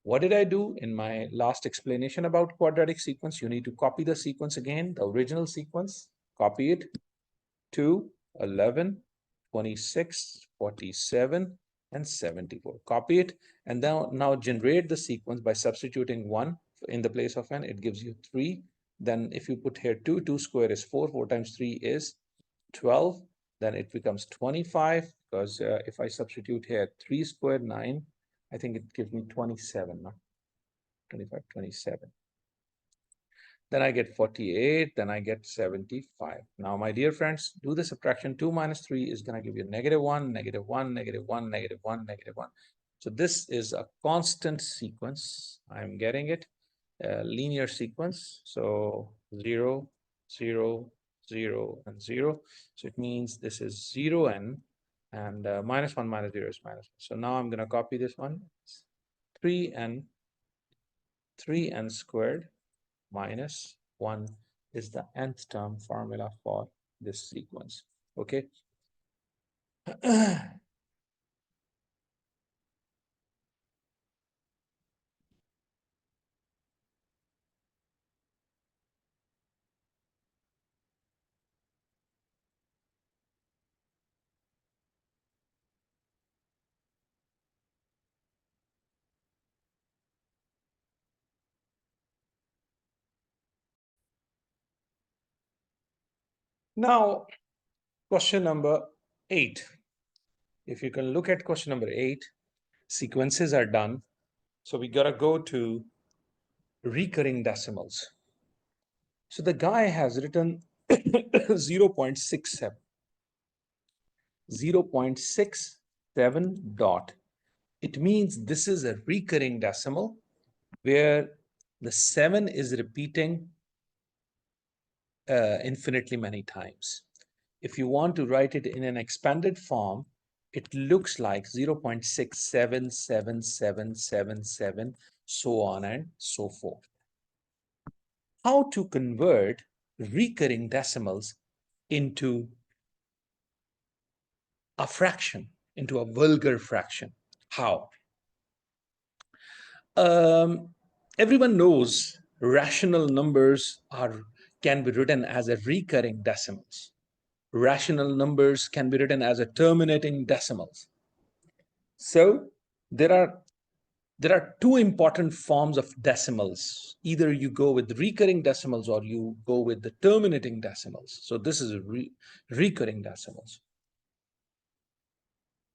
What did I do in my last explanation about quadratic sequence? You need to copy the sequence again, the original sequence, copy it, 2, 11, 26, 47, and 74. Copy it, and now generate the sequence by substituting 1 in the place of n. It gives you 3. Then if you put here 2, 2 square is 4, 4 times 3 is 12. Then it becomes 25, because if I substitute here 3 squared 9, I think it gives me 27, not 25, 27. Then I get 48, then I get 75. Now, my dear friends, do the subtraction. 2 minus 3 is going to give you -1, -1, -1, -1, -1. So this is a constant sequence. I'm getting it, a linear sequence. So 0, 0, 0, and 0. So it means this is 0n, and -1 minus 0 is -1. So now I'm going to copy this one. 3n squared minus 1 is the nth term formula for this sequence. Okay. Now, question number 8. If you can look at question number 8, sequences are done. So we got to go to recurring decimals. So the guy has written 0.67. 0.67 dot. It means this is a recurring decimal where the 7 is repeating infinitely many times. If you want to write it in an expanded form, it looks like 0.677777, so on and so forth. How to convert recurring decimals into a fraction, into a vulgar fraction? How? Everyone knows rational numbers can be written as a recurring decimals. Rational numbers can be written as a terminating decimals. So there are two important forms of decimals. Either you go with recurring decimals or you go with the terminating decimals. So this is recurring decimals.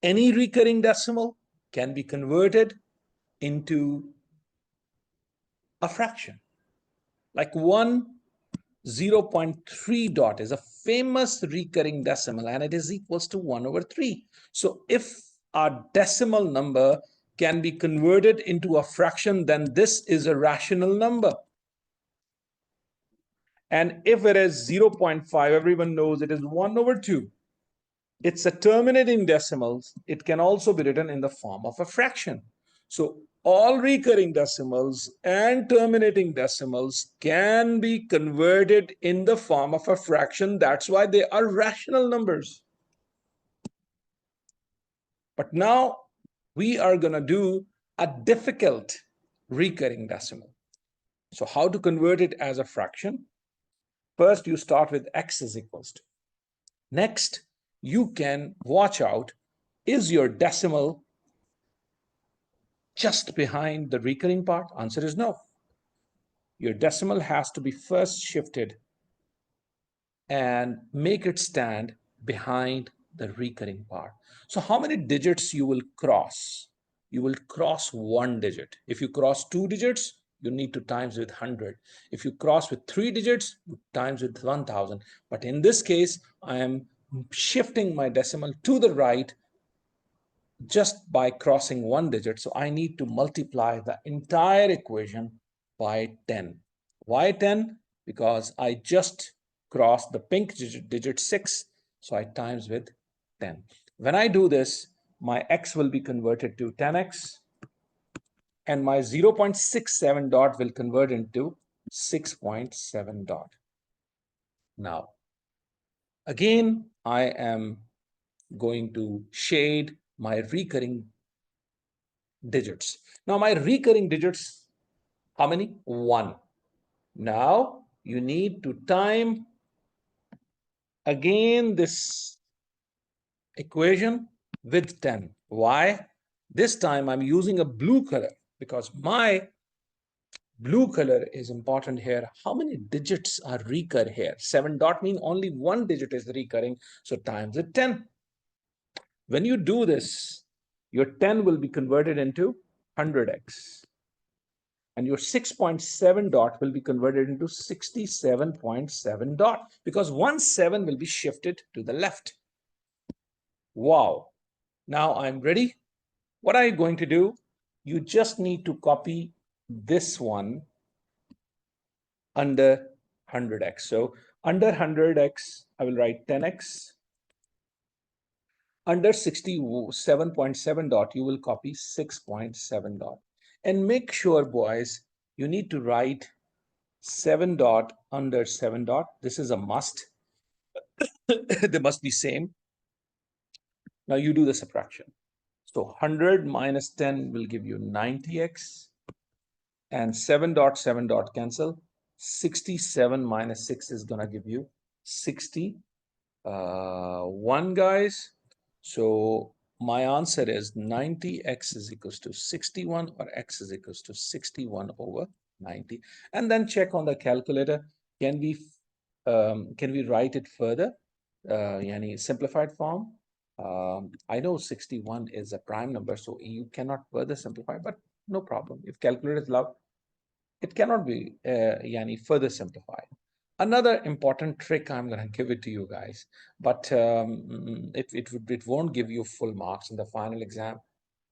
Any recurring decimal can be converted into a fraction. Like 0.3 dot is a famous recurring decimal, and it is equals to 1/3. So if a decimal number can be converted into a fraction, then this is a rational number. And if it is 0.5, everyone knows it is 1/2. It's a terminating decimals. It can also be written in the form of a fraction. So all recurring decimals and terminating decimals can be converted in the form of a fraction. That's why they are rational numbers. But now we are going to do a difficult recurring decimal. So how to convert it as a fraction? First, you start with x is equals to. Next, you can watch out, is your decimal just behind the recurring part? Answer is no. Your decimal has to be first shifted and make it stand behind the recurring part. So how many digits you will cross? You will cross one digit. If you cross two digits, you need to times with 100. If you cross with three digits, you times with 1000. But in this case, I am shifting my decimal to the right just by crossing one digit. So I need to multiply the entire equation by 10. Why 10? Because I just crossed the pink digit 6. So I times with 10. When I do this, my x will be converted to 10x and my 0.67 dot will convert into 6.7 dot. Now, again, I am going to shade my recurring digits. Now my recurring digits, how many? 1. Now you need to time again this equation with 10. Why? This time I'm using a blue color because my blue color is important here. How many digits are recur here? 7 dot mean only one digit is recurring, so times with 10. When you do this, your 10 will be converted into 100x. And your 6.7 dot will be converted into 67.7 dot because 1 7 will be shifted to the left. Wow. Now I'm ready. What are you going to do? You just need to copy this one under 100x. So under 100x, I will write 10x. Under 67.7 dot, you will copy 6.7 dot. And make sure, boys, you need to write 7 dot under 7 dot. This is a must. They must be same. Now you do the subtraction. So 100 minus 10 will give you 90x. And 7 dot 7 dot cancel. 67 minus 6 is going to give you 61, guys. So my answer is 90x is equals to 61 or x is equals to 61 over 90. And then check on the calculator. Can we write it further? Yani simplified form. I know 61 is a prime number, so you cannot further simplify, but no problem. If calculator is allowed, it cannot be yani further simplified. Another important trick, I'm going to give it to you guys, but it won't give you full marks in the final exam.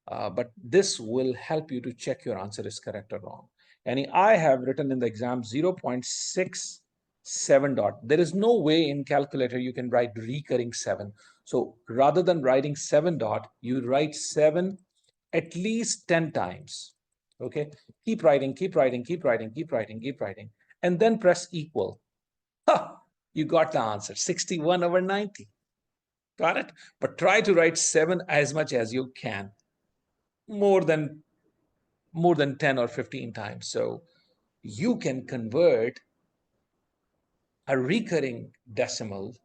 But this will help you to check your answer is correct or wrong. And I have written in the exam 0.67 dot. There is no way in calculator you can write recurring 7. So rather than writing 7 dot, you write 7 at least 10 times. Okay, keep writing, keep writing, keep writing, keep writing, keep writing, and then press equal. You got the answer, 61 over 90. Got it? But try to write 7 as much as you can, more than 10 or 15 times. So you can convert a recurring decimal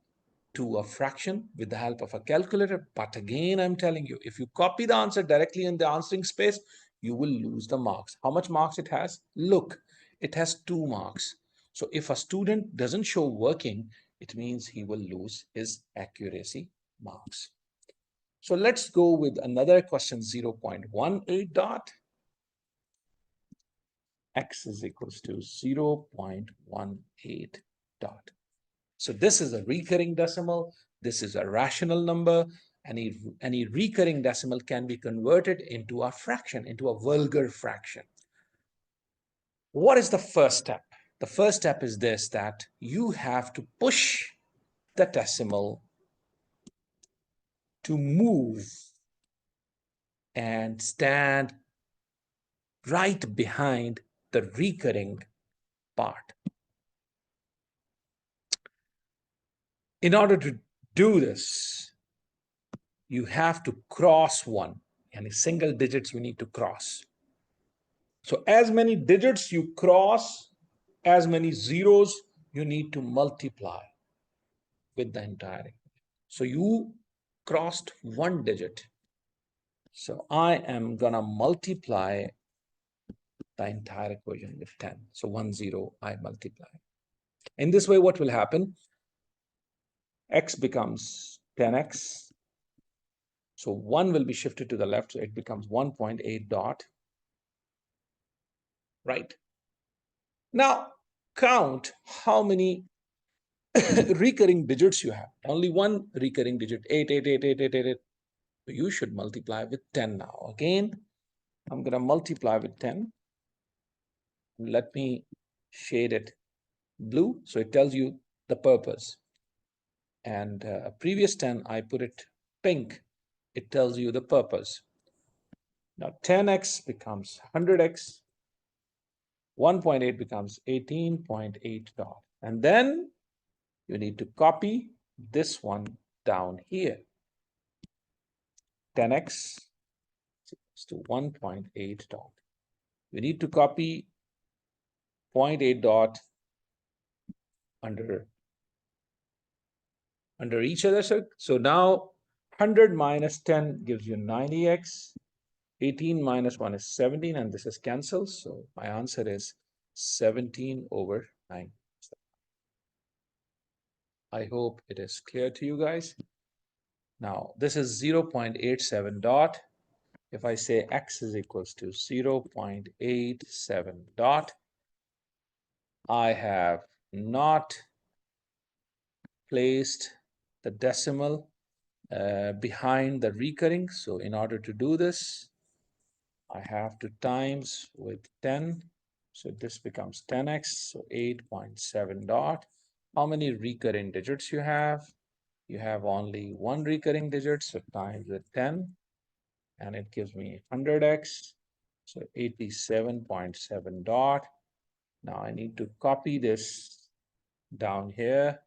to a fraction with the help of a calculator. But again, I'm telling you, if you copy the answer directly in the answering space, you will lose the marks. How much marks it has? Look, it has 2 marks. So if a student doesn't show working, it means he will lose his accuracy marks. So let's go with another question, 0.18 dot. X is equals to 0.18 dot. So this is a recurring decimal. This is a rational number. Any recurring decimal can be converted into a fraction, into a vulgar fraction. What is the first step? The first step is this, that you have to push the decimal to move and stand right behind the recurring part. In order to do this, you have to cross one, and single digits we need to cross. So as many digits you cross, as many zeros you need to multiply with the entire equation. So you crossed one digit. So I am gonna multiply the entire equation with 10. So 1, 0, I multiply. In this way, what will happen? X becomes 10x. So 1 will be shifted to the left, so it becomes 1.8 dot. Right. Now, count how many recurring digits you have. Only one recurring digit, 8, 8, 8, 8, 8, 8, 8. So you should multiply with 10 now. Again, I'm going to multiply with 10. Let me shade it blue so it tells you the purpose. And previous 10, I put it pink. It tells you the purpose. Now 10x becomes 100x. 1.8 becomes 18.8 dot. And then you need to copy this one down here. 10x is to 1.8 dot. You need to copy 0.8 dot under each other. So now 100 minus 10 gives you 90x. 18 minus 1 is 17, and this is cancelled. So my answer is 17 over 9. I hope it is clear to you guys. Now, this is 0.87 dot. If I say x is equals to 0.87 dot, I have not placed the decimal behind the recurring. So in order to do this, I have to times with 10. So this becomes 10x, so 8.7 dot. How many recurring digits you have? You have only one recurring digit, so times with 10, and it gives me 100x, so 87.7 dot. Now I need to copy this down here,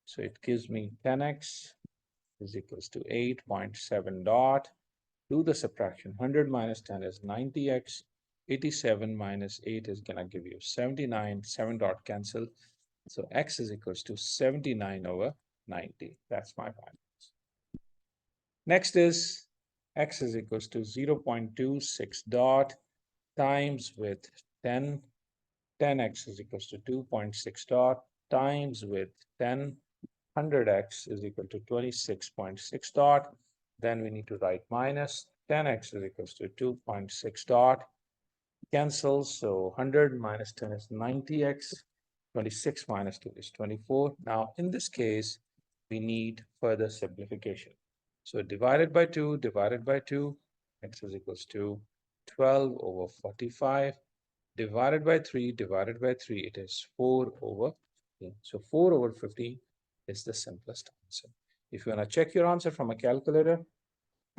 so it gives me 10x is equals to 8.7 dot. Do the subtraction. 100 minus 10 is 90x. 87 minus 8 is gonna give you 79. 7 dot cancel. So x is equals to 79 over 90. That's my final. Next is x is equals to 0.26 dot times with 10. 10x is equals to 2.6 dot times with 10. 100x is equal to 26.6 dot. Then we need to write minus 10x is equals to 2.6 dot. Cancels, so 100 minus 10 is 90x. 26 minus 2 is 24. Now, in this case, we need further simplification. So divided by 2, x is equals to 12 over 45. Divided by 3, it is 4 over 15. So 4 over 15 is the simplest answer. If you want to check your answer from a calculator,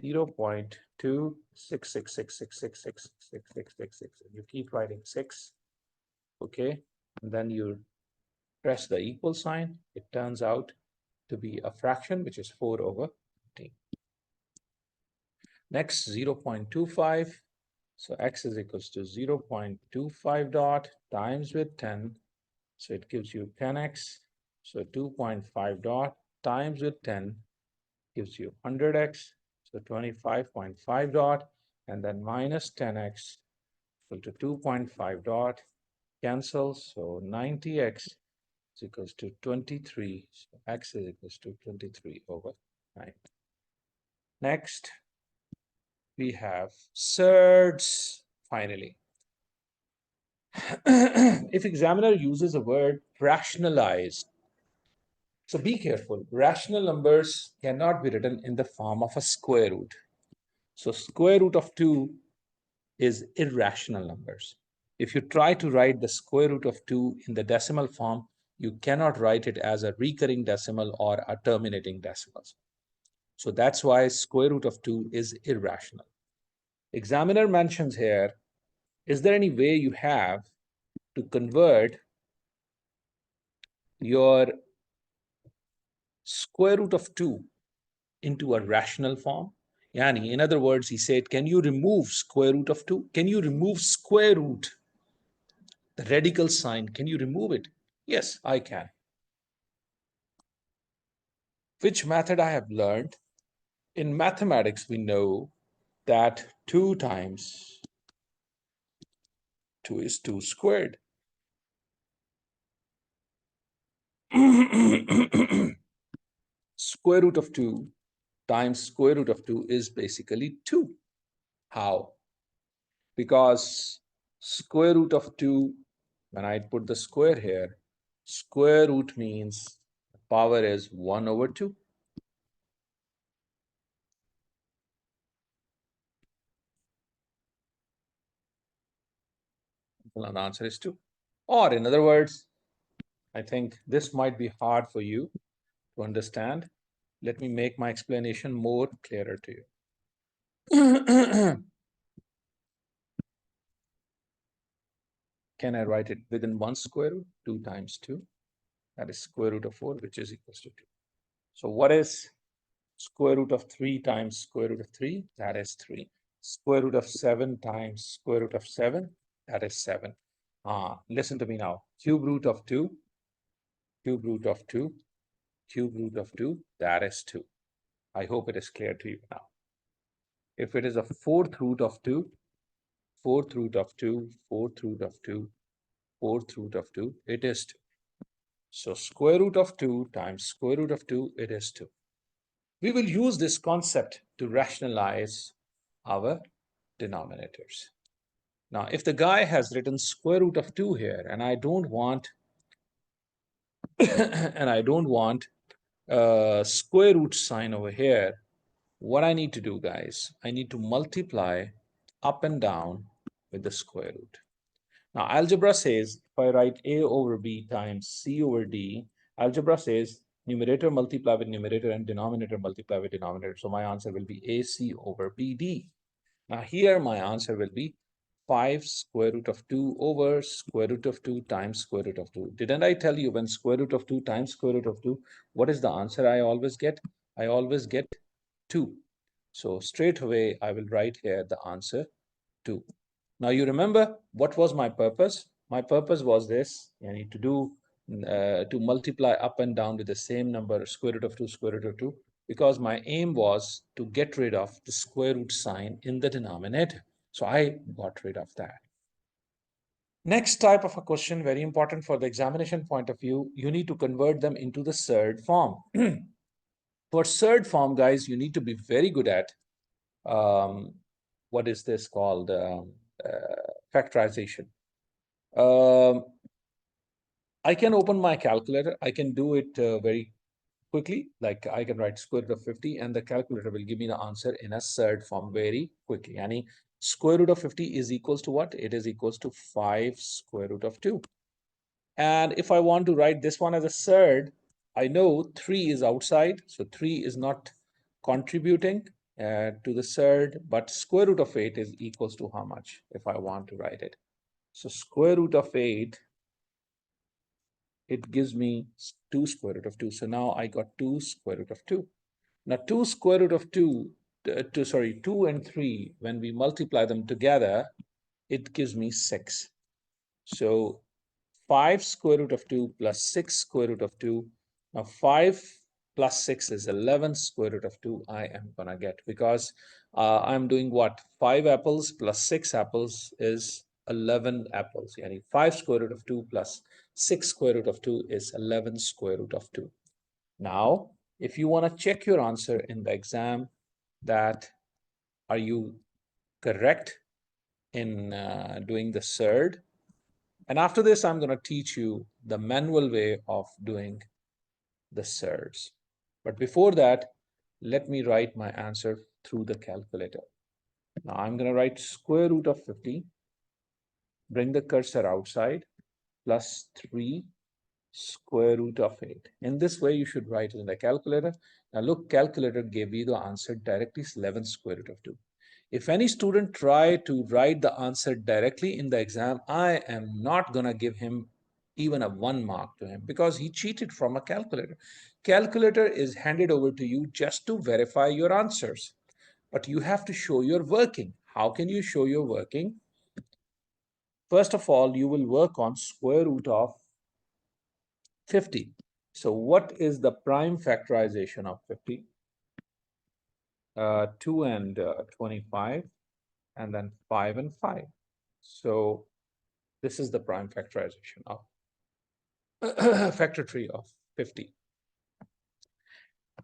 0.26666666666. You keep writing 6, okay? And then you press the equal sign. It turns out to be a fraction, which is 4 over 15. Next, 0.25. So x is equals to 0.25 dot times with 10. So it gives you 10x. So 2.5 dot times with 10 gives you 100x. So 25.5 dot, and then minus 10x equal to 2.5 dot, cancels. So 90x is equals to 23. So x is equals to 23 over 9. Next, we have surds finally. If examiner uses the word rationalized, so be careful. Rational numbers cannot be written in the form of a square root. So square root of 2 is irrational numbers. If you try to write the square root of 2 in the decimal form, you cannot write it as a recurring decimal or a terminating decimals. So that's why square root of 2 is irrational. Examiner mentions here, is there any way you have to convert your square root of 2 into a rational form? Yani, in other words, he said, can you remove square root of 2? Can you remove square root, the radical sign? Can you remove it? Yes, I can. Which method I have learned? In mathematics, we know that 2 times 2 is 2 squared. Square root of 2 times square root of 2 is basically 2. How? Because square root of 2, when I put the square here, square root means power is 1 over 2. Well, the answer is 2. Or in other words, I think this might be hard for you to understand. Let me make my explanation more clearer to you. Can I write it within one square root? 2 times 2. That is square root of 4, which is equals to 2. So what is square root of 3 times square root of 3? That is 3. Square root of 7 times square root of 7? That is 7. Listen to me now. Cube root of 2, cube root of 2, cube root of 2, that is 2. I hope it is clear to you now. If it is a fourth root of 2, fourth root of 2, fourth root of 2, fourth root of 2, it is 2. So square root of 2 times square root of 2, it is 2. We will use this concept to rationalize our denominators. Now, if the guy has written square root of 2 here, and I don't want square root sign over here, what I need to do, guys, I need to multiply up and down with the square root. Now, algebra says if I write a over b times c over d, algebra says numerator multiply with numerator and denominator multiply with denominator. So my answer will be ac over bd. Now here my answer will be 5 square root of 2 over square root of 2 times square root of 2. Didn't I tell you when square root of 2 times square root of 2, what is the answer I always get? I always get 2. So straight away, I will write here the answer 2. Now you remember what was my purpose? My purpose was this, I need to do to multiply up and down with the same number, square root of 2, square root of 2, because my aim was to get rid of the square root sign in the denominator. So I got rid of that. Next type of a question, very important for the examination point of view, you need to convert them into the surd form. For surd form, guys, you need to be very good at what is this called? Factorization. I can open my calculator. I can do it very quickly. Like I can write square root of 50 and the calculator will give me the answer in a surd form very quickly. Yani square root of 50 is equals to what? It is equals to 5 square root of 2. And if I want to write this one as a surd, I know 3 is outside. So 3 is not contributing to the surd, but square root of 8 is equals to how much if I want to write it? So square root of 8, it gives me 2 square root of 2. So now I got 2 square root of 2. Now 2 square root of 2, 2 and 3, when we multiply them together, it gives me 6. So 5 square root of 2 plus 6 square root of 2. Now 5 plus 6 is 11 square root of 2 I am going to get, because I'm doing what? 5 apples plus 6 apples is 11 apples. Yani 5 square root of 2 plus 6 square root of 2 is 11 square root of 2. Now, if you want to check your answer in the exam, that are you correct in doing the surd? And after this, I'm going to teach you the manual way of doing the surds. But before that, let me write my answer through the calculator. Now I'm going to write square root of 50, bring the cursor outside, plus 3 square root of 8. In this way, you should write it in the calculator. Now look, calculator gave you the answer directly, 11 square root of 2. If any student try to write the answer directly in the exam, I am not going to give him even a 1 mark to him, because he cheated from a calculator. Calculator is handed over to you just to verify your answers. but you have to show your working. How can you show your working? First of all, you will work on square root of 50. So what is the prime factorization of 50? 2 and 25, and then 5 and 5. So this is the prime factorization of factor tree of 50.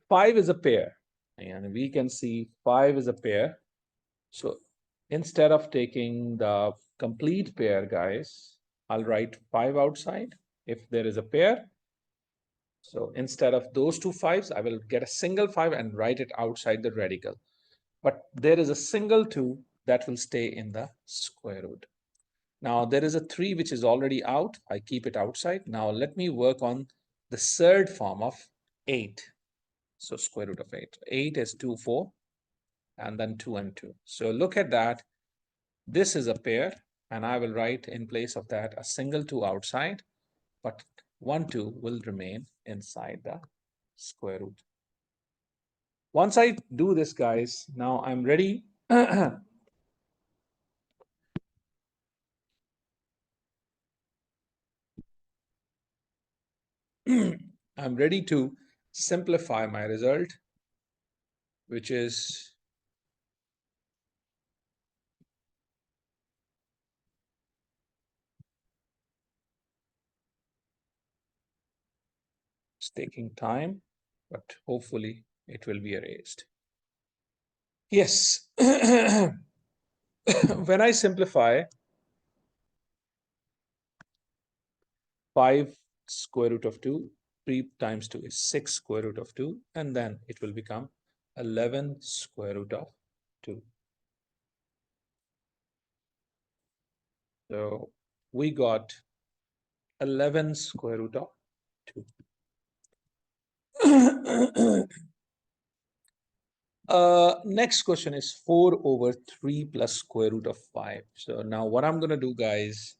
5 is a pair, and we can see 5 is a pair. So instead of taking the complete pair, guys, I'll write 5 outside if there is a pair. So instead of those two 5s, I will get a single 5 and write it outside the radical. But there is a single 2 that will stay in the square root. Now there is a 3 which is already out. I keep it outside. Now let me work on the third form of 8. So square root of 8. 8 is 2, 4, and then 2 and 2. So look at that. This is a pair, and I will write in place of that a single 2 outside, but 1, 2 will remain inside the square root. Once I do this, guys, now I'm ready. I'm ready to simplify my result, which is taking time, but hopefully it will be erased. Yes. When I simplify 5 square root of 2, 3 times 2 is 6 square root of 2, and then it will become 11 square root of 2. So we got 11 square root of 2. Next question is 4 over 3 plus square root of 5. So now what I'm going to do, guys,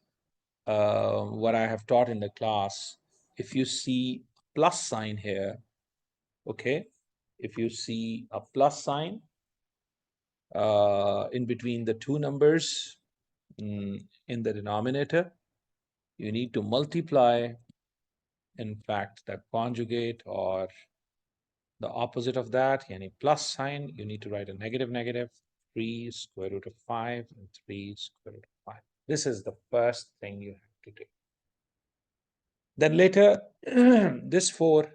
what I have taught in the class, if you see a plus sign here, okay, if you see a plus sign in between the two numbers in the denominator, you need to multiply, in fact, the conjugate or the opposite of that, any plus sign, you need to write a negative negative, 3 square root of 5 and 3 square root of 5. This is the first thing you have to do. Then later, this 4,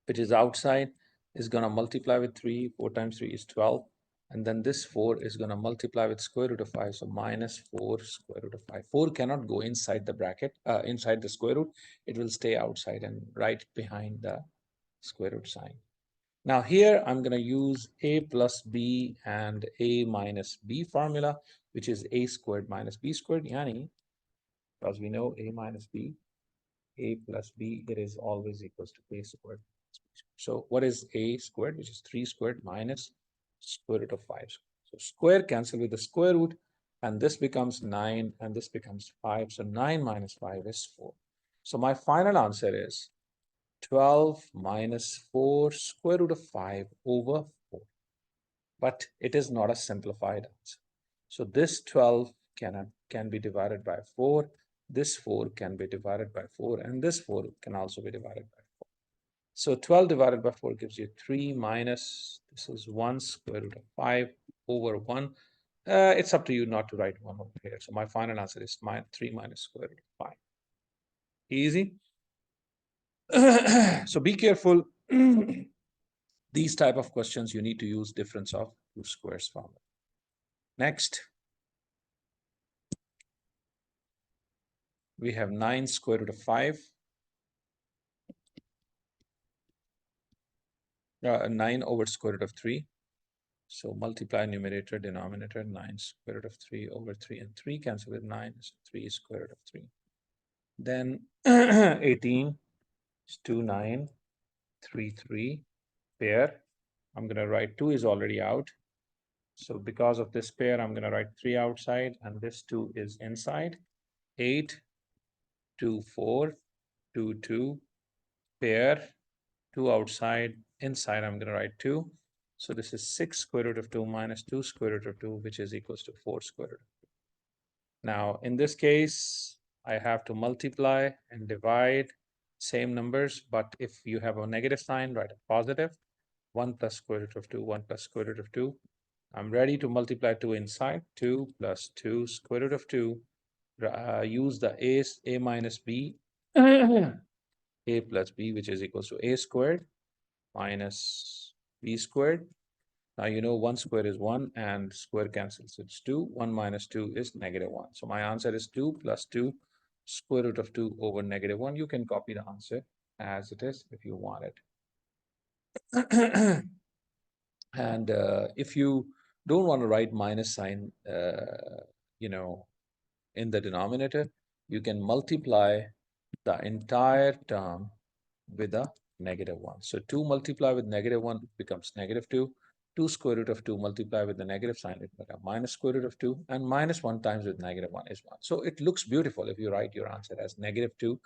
which is outside, is going to multiply with 3. 4 times 3 is 12. And then this 4 is going to multiply with square root of 5. So minus 4 square root of 5. 4 cannot go inside the bracket, inside the square root. It will stay outside and right behind the square root sign. Now here I'm going to use a plus b and a minus b formula, which is a squared minus b squared. Yani, because we know a minus b, a plus b, it is always equals to a squared. So what is a squared, which is 3 squared minus square root of 5. So square cancel with the square root, and this becomes 9, and this becomes 5. So 9 minus 5 is 4. So my final answer is 12 minus 4 square root of 5 over 4. But it is not a simplified answer. So this 12 can be divided by 4. This 4 can be divided by 4, and this 4 can also be divided by 4. So 12 divided by 4 gives you 3 minus, this is 1 square root of 5 over 1. It's up to you not to write 1 over here. So my final answer is 3 minus square root of 5. Easy. So be careful. These type of questions, you need to use difference of two squares formula. Next, we have 9 square root of 5. 9 over square root of 3. So multiply numerator, denominator, 9 square root of 3 over 3, and 3 cancel with 9, so 3 square root of 3. Then 18 is 2, 9, 3, 3, pair. I'm going to write 2 is already out. So because of this pair, I'm going to write 3 outside, and this 2 is inside. 8, 2, 4, 2, 2, pair, 2 outside, inside I'm going to write 2. So this is 6 square root of 2 minus 2 square root of 2, which is equals to 4 square root. Now, in this case, I have to multiply and divide same numbers, but if you have a negative sign, write a positive. 1 plus square root of 2, 1 plus square root of 2. I'm ready to multiply 2 inside. 2 plus 2 square root of 2. Use the a minus b, a plus b, which is equals to a squared minus b squared. Now you know 1 square is 1 and square cancels. It's 2. 1 minus 2 is negative 1. So my answer is 2 plus 2 square root of 2 over negative 1. You can copy the answer as it is if you want it. And if you don't want to write minus sign, you know, in the denominator, you can multiply the entire term with a negative 1. So 2 multiply with negative 1 becomes negative 2. 2 square root of 2 multiply with the negative sign, it becomes minus square root of 2. And minus 1 times with negative 1 is 1. So it looks beautiful if you write your answer as negative 2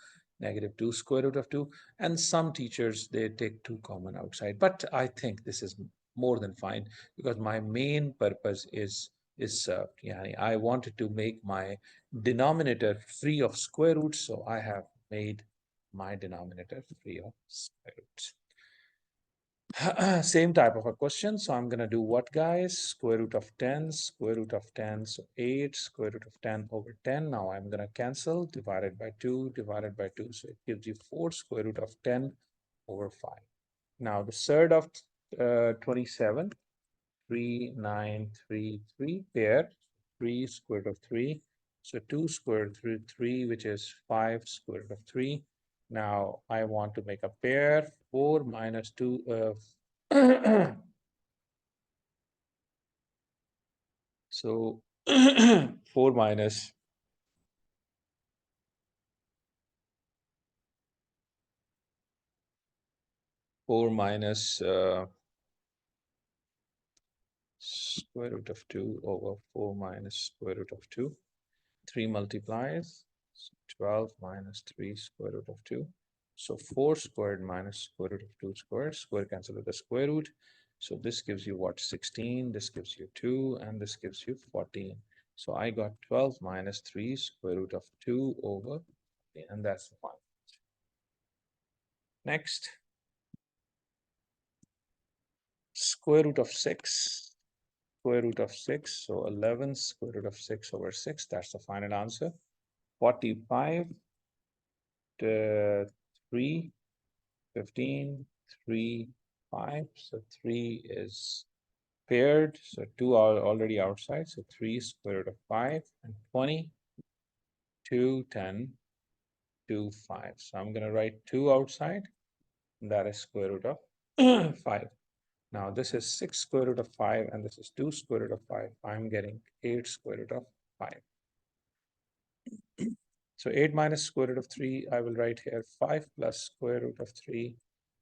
square root of 2. And some teachers, they take 2 common outside. But I think this is more than fine because my main purpose is served. Yani I wanted to make my denominator free of square roots, so I have made my denominator free of square roots. Same type of a question. So I'm going to do what, guys? Square root of 10, square root of 10. So 8 square root of 10 over 10. Now I'm going to cancel, divided by 2, divided by 2. So it gives you 4 square root of 10 over 5. Now the third of 27, 3, 9, 3, 3 pair, 3 square root of 3. So 2 square root of 3, which is 5 square root of 3. Now I want to make a pair, 4 minus 2. So 4 minus 4 minus square root of 2 over 4 minus square root of 2. 3 multiplies 12 minus 3 square root of 2. So 4 squared minus square root of 2 squared. Square cancel with the square root. So this gives you what? 16. This gives you 2. And this gives you 14. So I got 12 minus 3 square root of 2 over 14. And that's the one. Next. Square root of 6. Square root of 6. So 11 square root of 6 over 6. That's the final answer. 45. 3. 15, 3, 5. So 3 is paired. So 2 are already outside. So 3 square root of 5 and 20, 2, 10, 2, 5. So I'm going to write 2 outside. And that is square root of 5. Now this is 6 square root of 5 and this is 2 square root of 5. I'm getting 8 square root of 5. So 8 minus square root of 3, I will write here 5 plus square root of 3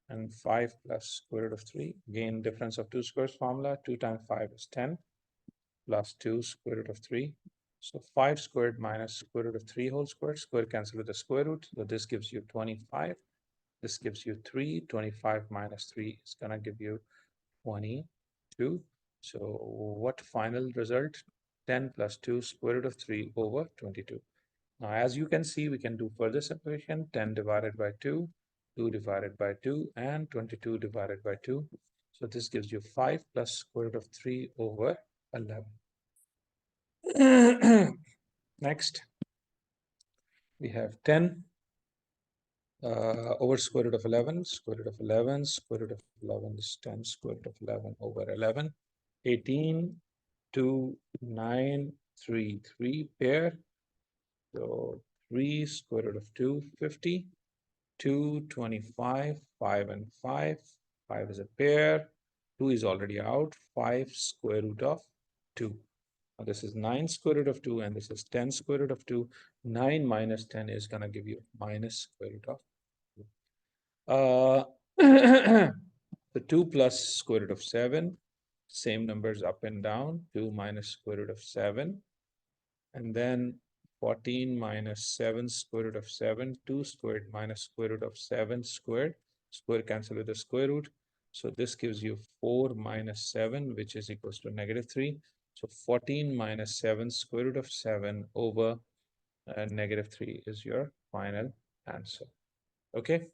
and 5 plus square root of 3. Again, difference of two squares formula. 2 times 5 is 10 plus 2 square root of 3. So 5 squared minus square root of 3 whole square. Square cancel with the square root. So this gives you 25. This gives you 3. 25 minus 3 is going to give you 22. So what final result? 10 plus 2 square root of 3 over 22. Now, as you can see, we can do further separation. 10 divided by 2, 2 divided by 2, and 22 divided by 2. So this gives you 5 plus square root of 3 over 11. Next, we have 10 over square root of 11. Square root of 11, square root of 11 is 10 square root of 11 over 11. 18, 2, 9, 3, 3 pair. So 3 square root of 2, 50. 2, 25, 5 and 5. 5 is a pair. 2 is already out. 5 square root of 2. Now this is 9 square root of 2 and this is 10 square root of 2. 9 minus 10 is going to give you minus square root of 2. The 2 plus square root of 7. Same numbers up and down. 2 minus square root of 7. And then 14 minus 7 square root of 7, 2 squared minus square root of 7 squared. Square cancel with the square root. So this gives you 4 minus 7, which is equals to negative 3. So 14 minus 7 square root of 7 over negative 3 is your final answer. Okay.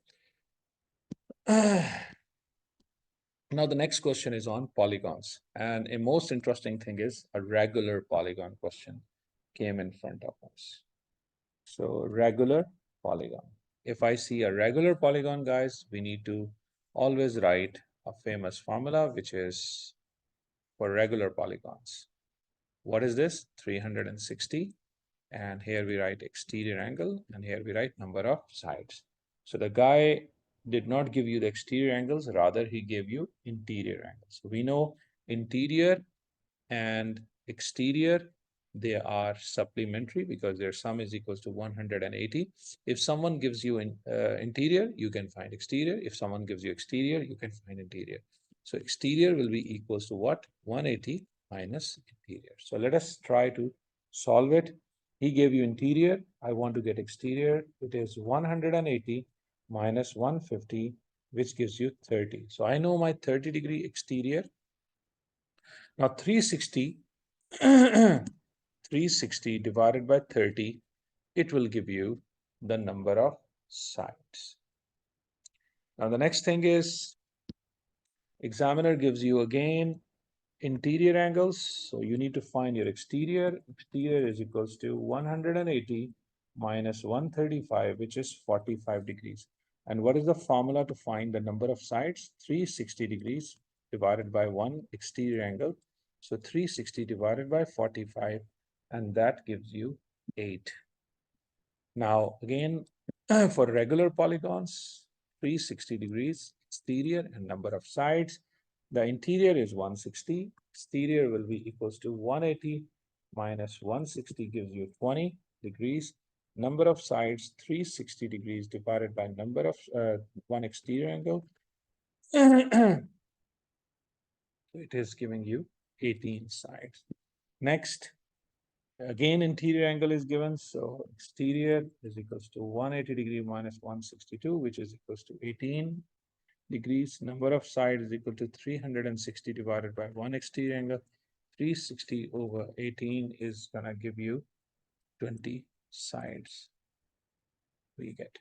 Now the next question is on polygons. And a most interesting thing is a regular polygon question came in front of us. So regular polygon. If I see a regular polygon, guys, we need to always write a famous formula, which is for regular polygons. What is this? 360. And here we write exterior angle, and here we write number of sides. So the guy did not give you the exterior angles, rather he gave you interior angles. So we know interior and exterior, they are supplementary because their sum is equals to 180. If someone gives you interior, you can find exterior. If someone gives you exterior, you can find interior. So exterior will be equals to what? 180 minus interior. So let us try to solve it. He gave you interior. I want to get exterior. It is 180 minus 150, which gives you 30. So I know my 30-degree exterior. Now 360 360 divided by 30, it will give you the number of sides. Now the next thing is examiner gives you again interior angles. So you need to find your exterior. Exterior is equals to 180 minus 135, which is 45 degrees. And what is the formula to find the number of sides? 360 degrees divided by 1 exterior angle. So 360 divided by 45, and that gives you 8. Now, again, for regular polygons, 360 degrees, exterior and number of sides. The interior is 160, exterior will be equals to 180 minus 160 gives you 20 degrees. Number of sides, 360 degrees divided by number of one exterior angle. So it is giving you 18 sides. Next, again, interior angle is given. So exterior is equals to 180 degree minus 162, which is equals to 18 degrees. Number of sides is equal to 360 divided by 1 exterior angle. 360 over 18 is going to give you 20 sides. We get.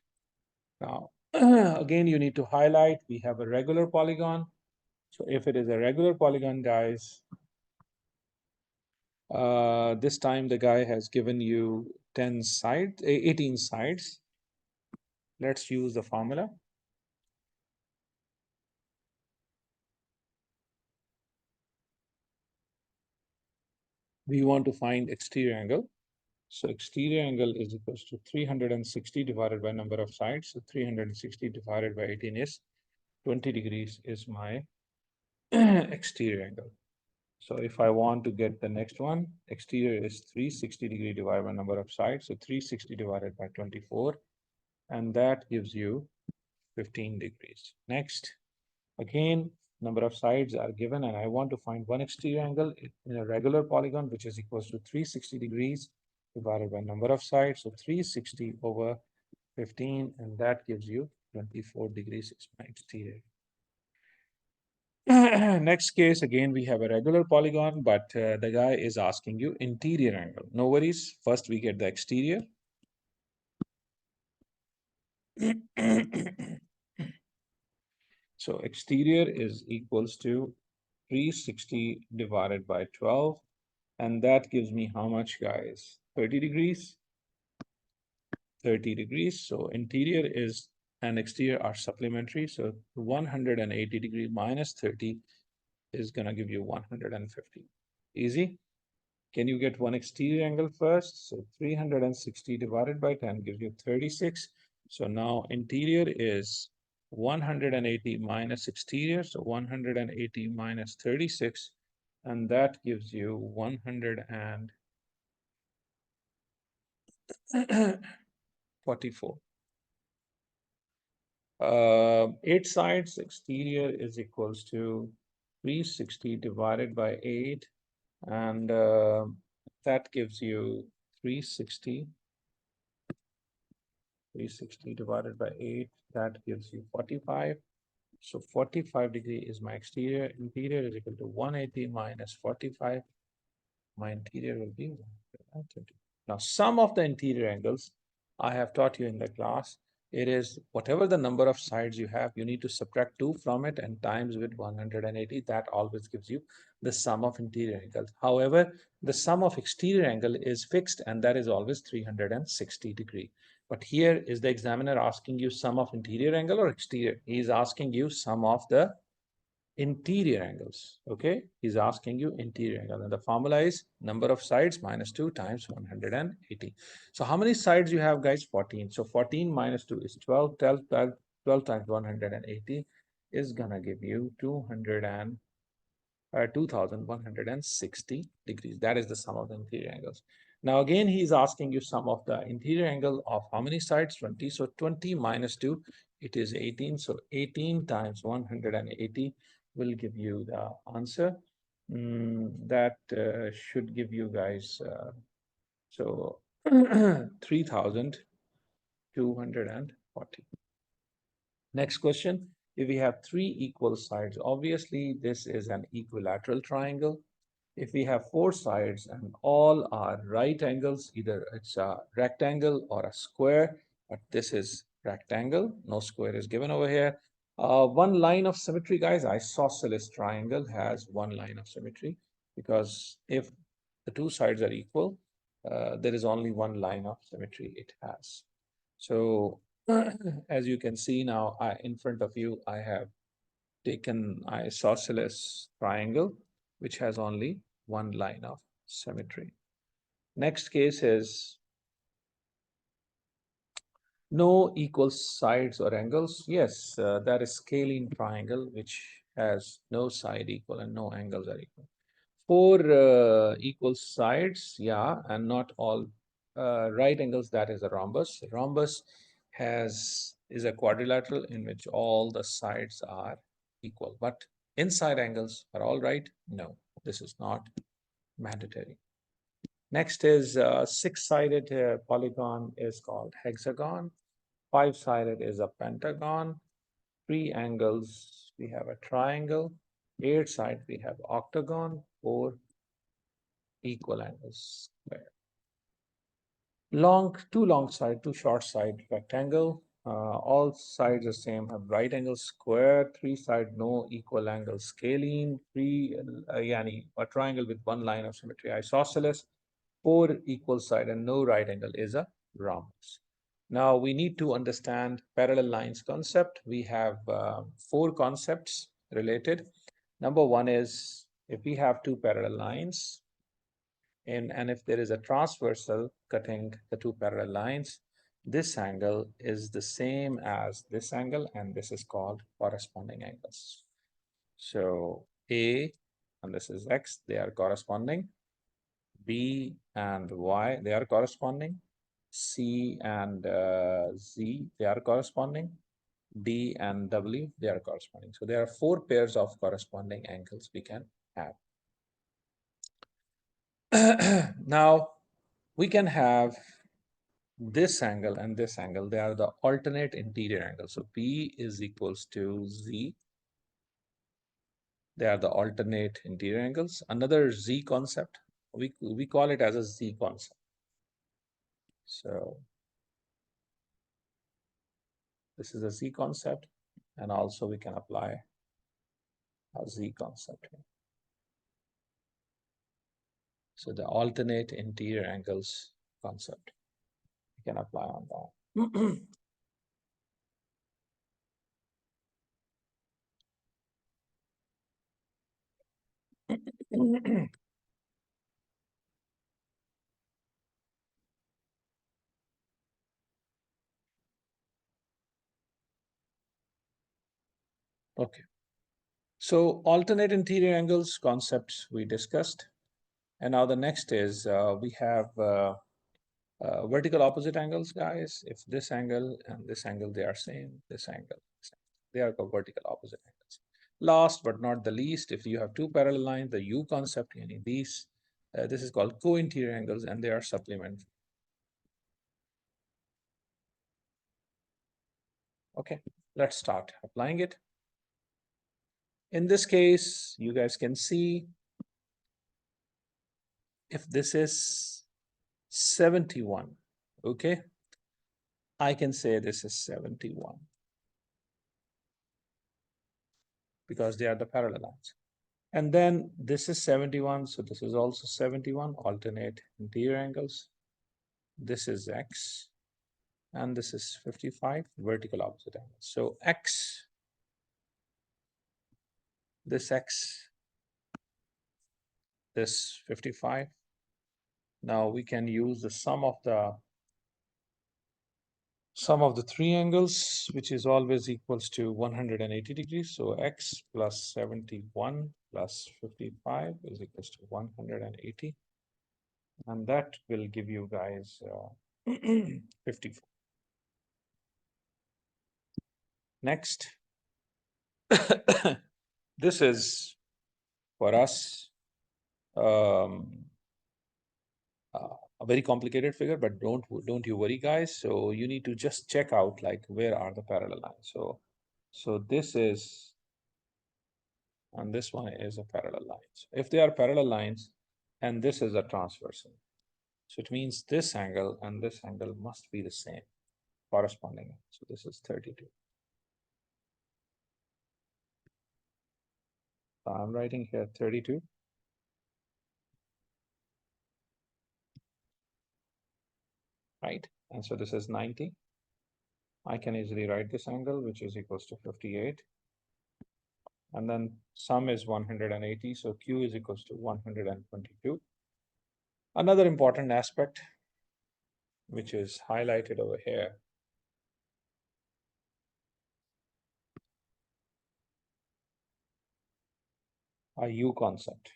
Now, again, you need to highlight, we have a regular polygon. So if it is a regular polygon, guys, this time the guy has given you 10 sides, 18 sides. Let's use the formula. We want to find exterior angle. So exterior angle is equals to 360 divided by number of sides. So 360 divided by 18 is 20 degrees is my exterior angle. So if I want to get the next one, exterior is 360 degree divided by number of sides. So 360 divided by 24, and that gives you 15 degrees. Next, again, number of sides are given, and I want to find one exterior angle in a regular polygon, which is equals to 360 degrees divided by number of sides. So 360 over 15, and that gives you 24 degrees is my exterior. Next case, again, we have a regular polygon, but the guy is asking you interior angle. No worries. First, we get the exterior. So exterior is equals to 360 divided by 12. And that gives me how much, guys? 30 degrees. 30 degrees. So interior is and exterior are supplementary. So 180 degree minus 30 is going to give you 150. Easy. Can you get one exterior angle first? So 360 divided by 10 gives you 36. So now interior is 180 minus exterior. So 180 minus 36. And that gives you 144. 8 sides, exterior is equals to 360 divided by 8, and that gives you 360 divided by 8, that gives you 45. So 45 degree is my exterior. Interior is equal to 180 minus 45. My interior will be 130. Now, sum of the interior angles, I have taught you in the class. It is whatever the number of sides you have, you need to subtract 2 from it and times with 180. That always gives you the sum of interior angles. However, the sum of exterior angle is fixed and that is always 360 degree. But here is the examiner asking you sum of interior angle or exterior. He is asking you sum of the interior angles. Okay, he's asking you interior angle, and the formula is number of sides minus 2 times 180. So how many sides you have, guys? 14. So 14 minus 2 is 12. 12 times 180 is gonna give you 2160 degrees. That is the sum of the interior angles. Now again, he is asking you sum of the interior angle of how many sides? 20. So 20 minus 2, it is 18. So 18 times 180 will give you the answer. That should give you guys, so 3240. Next question. If we have 3 equal sides, obviously this is an equilateral triangle. If we have 4 sides and all are right angles, either it's a rectangle or a square, but this is rectangle, no square is given over here. One line of symmetry, guys, isosceles triangle has one line of symmetry, because if the 2 sides are equal, there is only one line of symmetry it has. So as you can see now, in front of you, I have taken isosceles triangle, which has only one line of symmetry. Next case is no equal sides or angles. Yes, that is scalene triangle, which has no side equal and no angles are equal. 4 equal sides, yeah, and not all right angles, that is a rhombus. Rhombus is a quadrilateral in which all the sides are equal, but inside angles are all right. No, this is not mandatory. Next is 6-sided polygon is called hexagon. 5-sided is a pentagon. 3 angles, we have a triangle. 8 sides, we have octagon. 4 equal angles square. Two long side, two short side rectangle. All sides the same, have right angle square. 3 side, no equal angle scalene. 3 yani a triangle with one line of symmetry isosceles. 4 equal side and no right angle is a rhombus. Now we need to understand parallel lines concept. We have 4 concepts related. Number 1 is if we have 2 parallel lines, and if there is a transversal cutting the 2 parallel lines, this angle is the same as this angle, and this is called corresponding angles. So A and this is X, they are corresponding. B and Y, they are corresponding. C and Z, they are corresponding. D and W, they are corresponding. So there are 4 pairs of corresponding angles we can have. Now, we can have this angle and this angle. They are the alternate interior angles. So P is equals to Z. They are the alternate interior angles. Another Z concept, we call it as a Z concept. So this is a Z concept, and also we can apply a Z concept here. So the alternate interior angles concept we can apply on that. Okay. So alternate interior angles concepts we discussed. And now the next is we have vertical opposite angles, guys. If this angle and this angle, they are same, this angle, they are called vertical opposite angles. Last but not the least, if you have 2 parallel lines, the U concept, meaning these, this is called co-interior angles, and they are supplementary. Okay, let's start applying it. In this case, you guys can see if this is 71, okay, I can say this is 71 because they are the parallel lines. And then this is 71, so this is also 71, alternate interior angles. This is X, and this is 55, vertical opposite angles. So X, this X, this 55. Now we can use the sum of the three angles, which is always equals to 180 degrees. So X plus 71 plus 55 is equals to 180. And that will give you guys 54. Next, this is for us a very complicated figure, but don't you worry, guys. So you need to just check out like where are the parallel lines. So this is, and this one is a parallel line. So if they are parallel lines, and this is a transversal, so it means this angle and this angle must be the same, corresponding. So this is 32. So I'm writing here 32. Right? And so this is 90. I can easily write this angle, which is equals to 58. And then sum is 180, so Q is equals to 122. Another important aspect, which is highlighted over here, a U concept.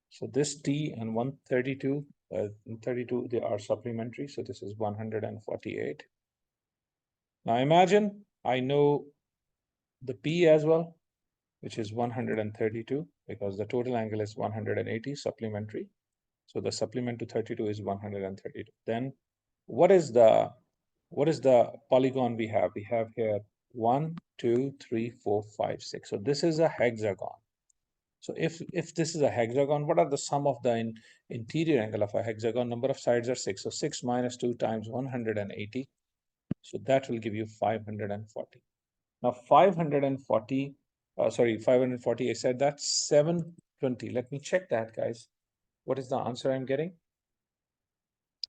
So this T and 132, 32, they are supplementary. So this is 148. Now imagine I know the P as well, which is 132, because the total angle is 180 supplementary. So the supplement to 32 is 132. Then what is the polygon we have? We have here 1, 2, 3, 4, 5, 6. So this is a hexagon. So if this is a hexagon, what are the sum of the interior angle of a hexagon? Number of sides are 6. So 6 minus 2 times 180. So that will give you 540. Now 540, 540, I said that's 720. Let me check that, guys. What is the answer I'm getting?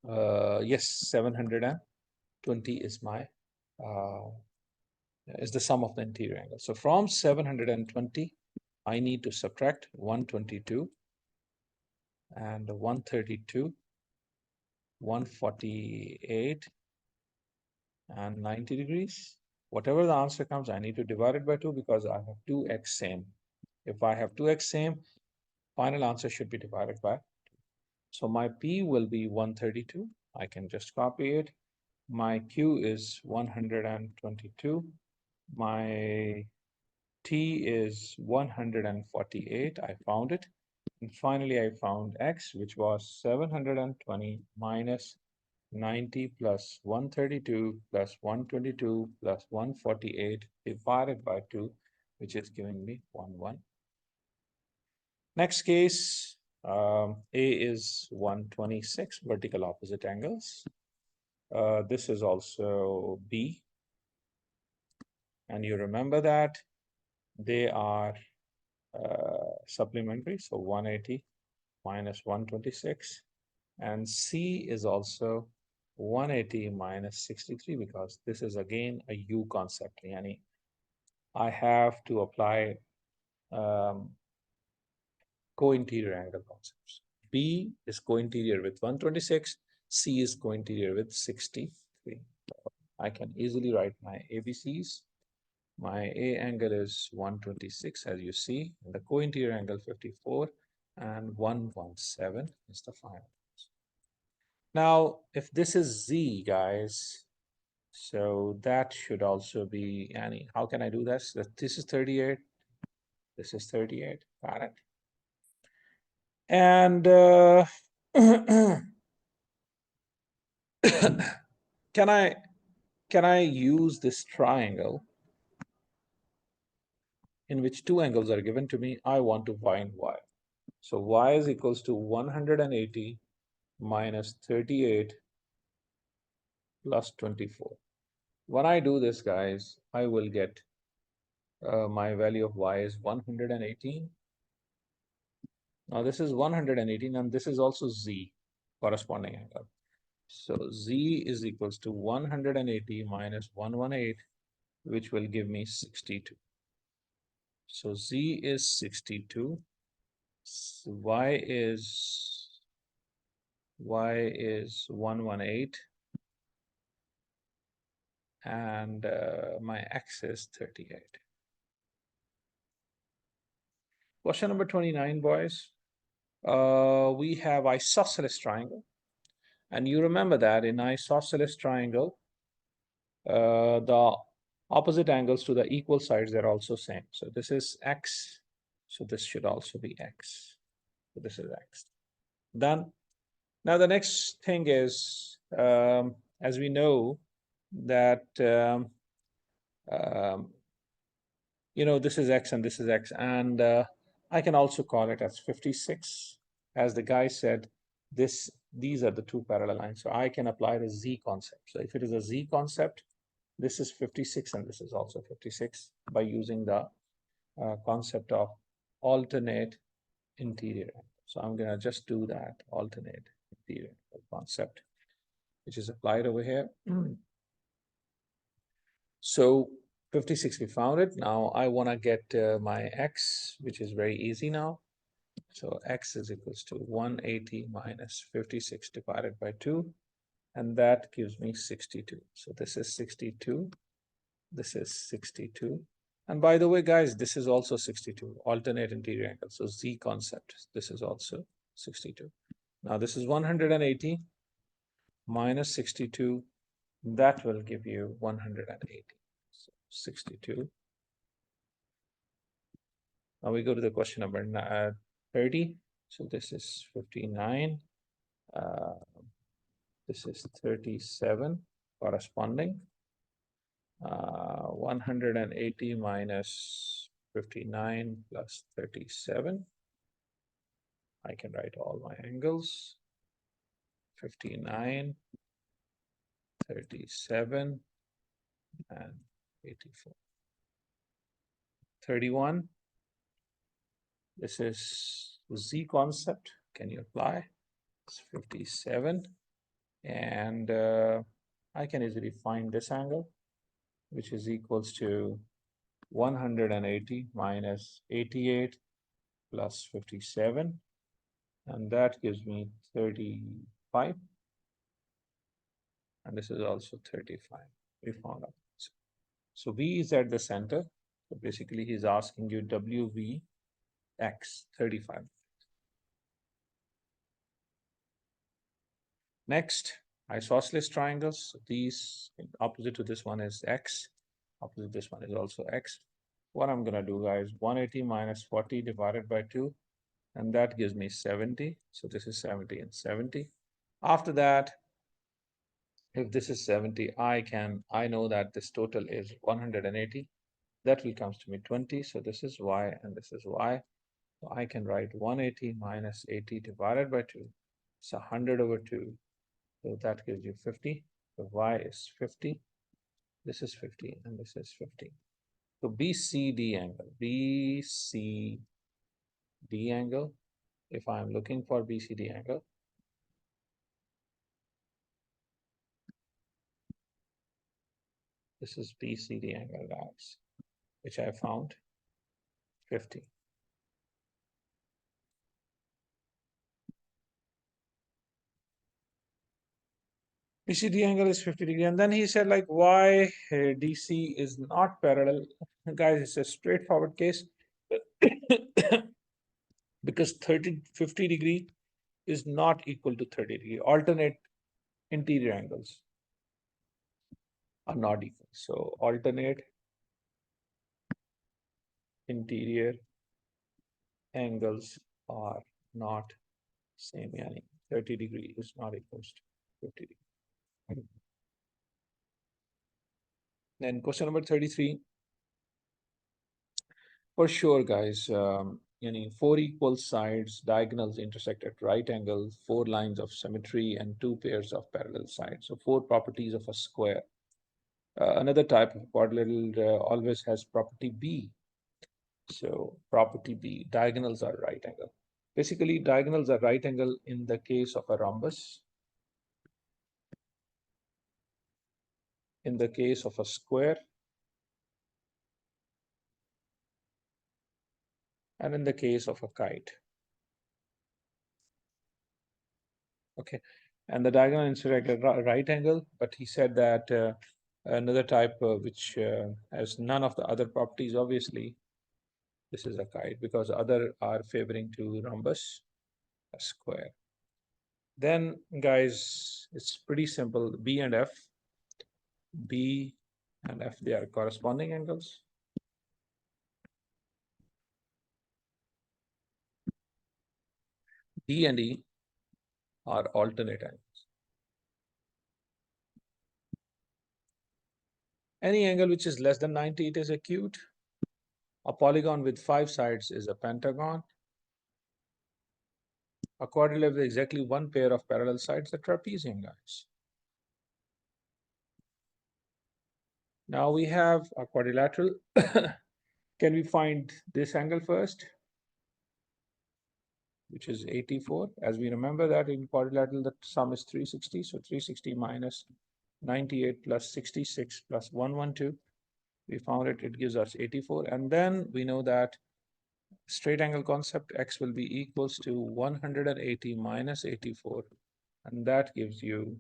Yes, 720 is my is the sum of the interior angle. So from 720, I need to subtract 122 and 132, 148, and 90 degrees. Whatever the answer comes, I need to divide it by 2 because I have 2x same. If I have 2x same, final answer should be divided by 2. So my P will be 132. I can just copy it. My Q is 122. My T is 148. I found it. And finally, I found X, which was 720 minus 90 plus 132 plus 122 plus 148 divided by 2, which is giving me 1. Next case, A is 126 vertical opposite angles. This is also B. And you remember that they are supplementary. So 180 minus 126. And C is also 180 minus 63 because this is again a U concept. Yani I have to apply co-interior angle concepts. B is co-interior with 126, C is co-interior with 63. I can easily write my ABCs. My A angle is 126, as you see, and the co-interior angle 54, and 117 is the final. Now, if this is Z, guys, so that should also be any. How can I do this? This is 38. This is 38. Got it. And can I use this triangle in which two angles are given to me. I want to find y. So y is equals to 180 minus 38 plus 24. When I do this, guys, I will get my value of y is 118. Now this is 118 and this is also z, corresponding angle. So z is equals to 180 minus 118, which will give me 62. So z is 62. So y is 118 and my x is 38. Question number 29, boys. We have isosceles triangle. And you remember that in isosceles triangle, the opposite angles to the equal sides, they're also same. So this is x. So this should also be x. So this is x. Done. Now the next thing is, as we know that, this is x and this is x. And I can also call it as 56. As the guy said, these are the two parallel lines. So I can apply the z concept. So if it is a z concept, this is 56 and this is also 56 by using the concept of alternate interior. So I'm going to just do that alternate interior concept, which is applied over here. So 56, we found it. Now I want to get my x, which is very easy now. So x is equals to 180 minus 56 divided by 2. And that gives me 62. So this is 62. This is 62. And by the way, guys, this is also 62, alternate interior angle. So z concept, this is also 62. Now this is 180 minus 62. That will give you 180. So 62. Now we go to the question number 30. So this is 59. This is 37 corresponding. 180 minus 59 plus 37. I can write all my angles. 59, 37, and 84. 31. This is z concept. Can you apply? It's 57. And I can easily find this angle, which is equals to 180 minus 88 plus 57. And that gives me 35. And this is also 35. We found out. So V is at the center. So basically, he's asking you WV X 35. Next, isosceles triangles. So these, opposite to this one is X. Opposite this one is also X. What I'm going to do, guys, 180 minus 40 divided by 2. And that gives me 70. So this is 70 and 70. After that, if this is 70, I know that this total is 180. That will comes to me 20. So this is y and this is y. So I can write 180 minus 80 divided by 2. It's 100 over 2. So that gives you 50. So y is 50. This is 50 and this is 50. So BCD angle, BCD angle, if I'm looking for BCD angle, this is BCD angle, guys, which I found 50. BCD angle is 50 degree. And then he said, like, why DC is not parallel? Guys, it's a straightforward case. Because 50 degree is not equal to 30 degree. Alternate interior angles are not equal. So alternate interior angles are not same. Yani 30 degree is not equals to 50 degree. Then question number 33. For sure, guys. Four equal sides, diagonals intersect at right angle, four lines of symmetry, and two pairs of parallel sides. So four properties of a square. Another type of quadrilateral always has property B. So property B, diagonals are right angle. Basically, diagonals are right angle in the case of a rhombus, in the case of a square, and in the case of a kite. Okay, and the diagonal intersect at right angle, but he said that another type which has none of the other properties, obviously, this is a kite because other are favoring to rhombus, a square. Then, guys, it's pretty simple. B and F, they are corresponding angles. D and E are alternate angles. Any angle which is less than 90, it is acute. A polygon with 5 sides is a pentagon. A quadrilateral with exactly one pair of parallel sides, the trapezium, guys. Now we have a quadrilateral. Can we find this angle first, which is 84? As we remember that in quadrilateral, the sum is 360. So 360 minus 98 plus 66 plus 112. We found it, it gives us 84. And then we know that straight angle concept, x will be equals to 180 minus 84. And that gives you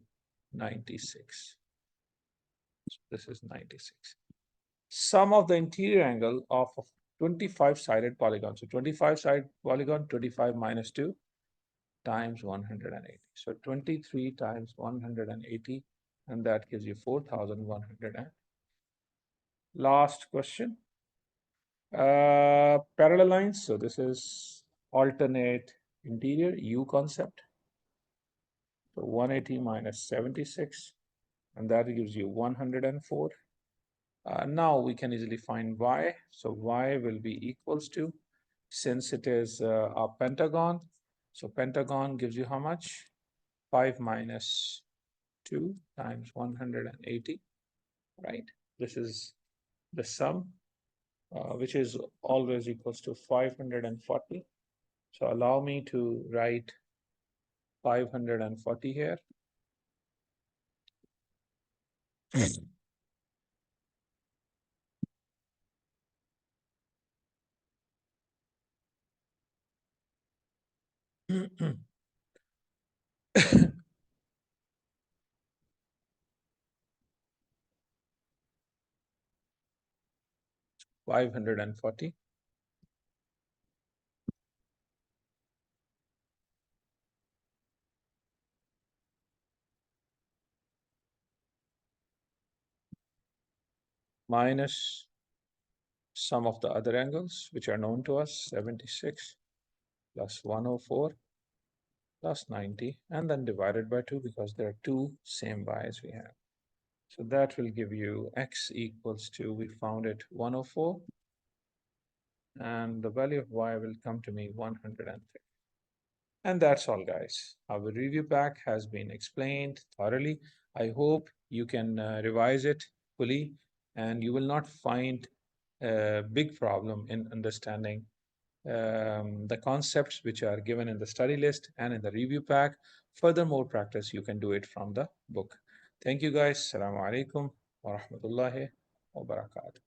96. So this is 96. Sum of the interior angle of a 25-sided polygon. So 25-sided polygon, 25 minus 2 times 180. So 23 times 180, and that gives you 4,100. Last question. Parallel lines. So this is alternate interior, U concept. So 180 minus 76, and that gives you 104. Now we can easily find y. So y will be equals to, since it is a pentagon, so pentagon gives you how much? 5 minus 2 times 180, right? This is the sum, which is always equals to 540. So allow me to write 540 here. 540 minus sum of the other angles, which are known to us, 76 plus 104 plus 90, and then divided by 2 because there are two same y's we have. So that will give you x equals to, we found it 104, and the value of y will come to me 150. And that's all, guys. Our review pack has been explained thoroughly. I hope you can revise it fully and you will not find a big problem in understanding the concepts which are given in the study list and in the review pack. Furthermore practice, you can do it from the book. Thank you, guys. Assalamu alaikum wa rahmatullahi wa barakatuh.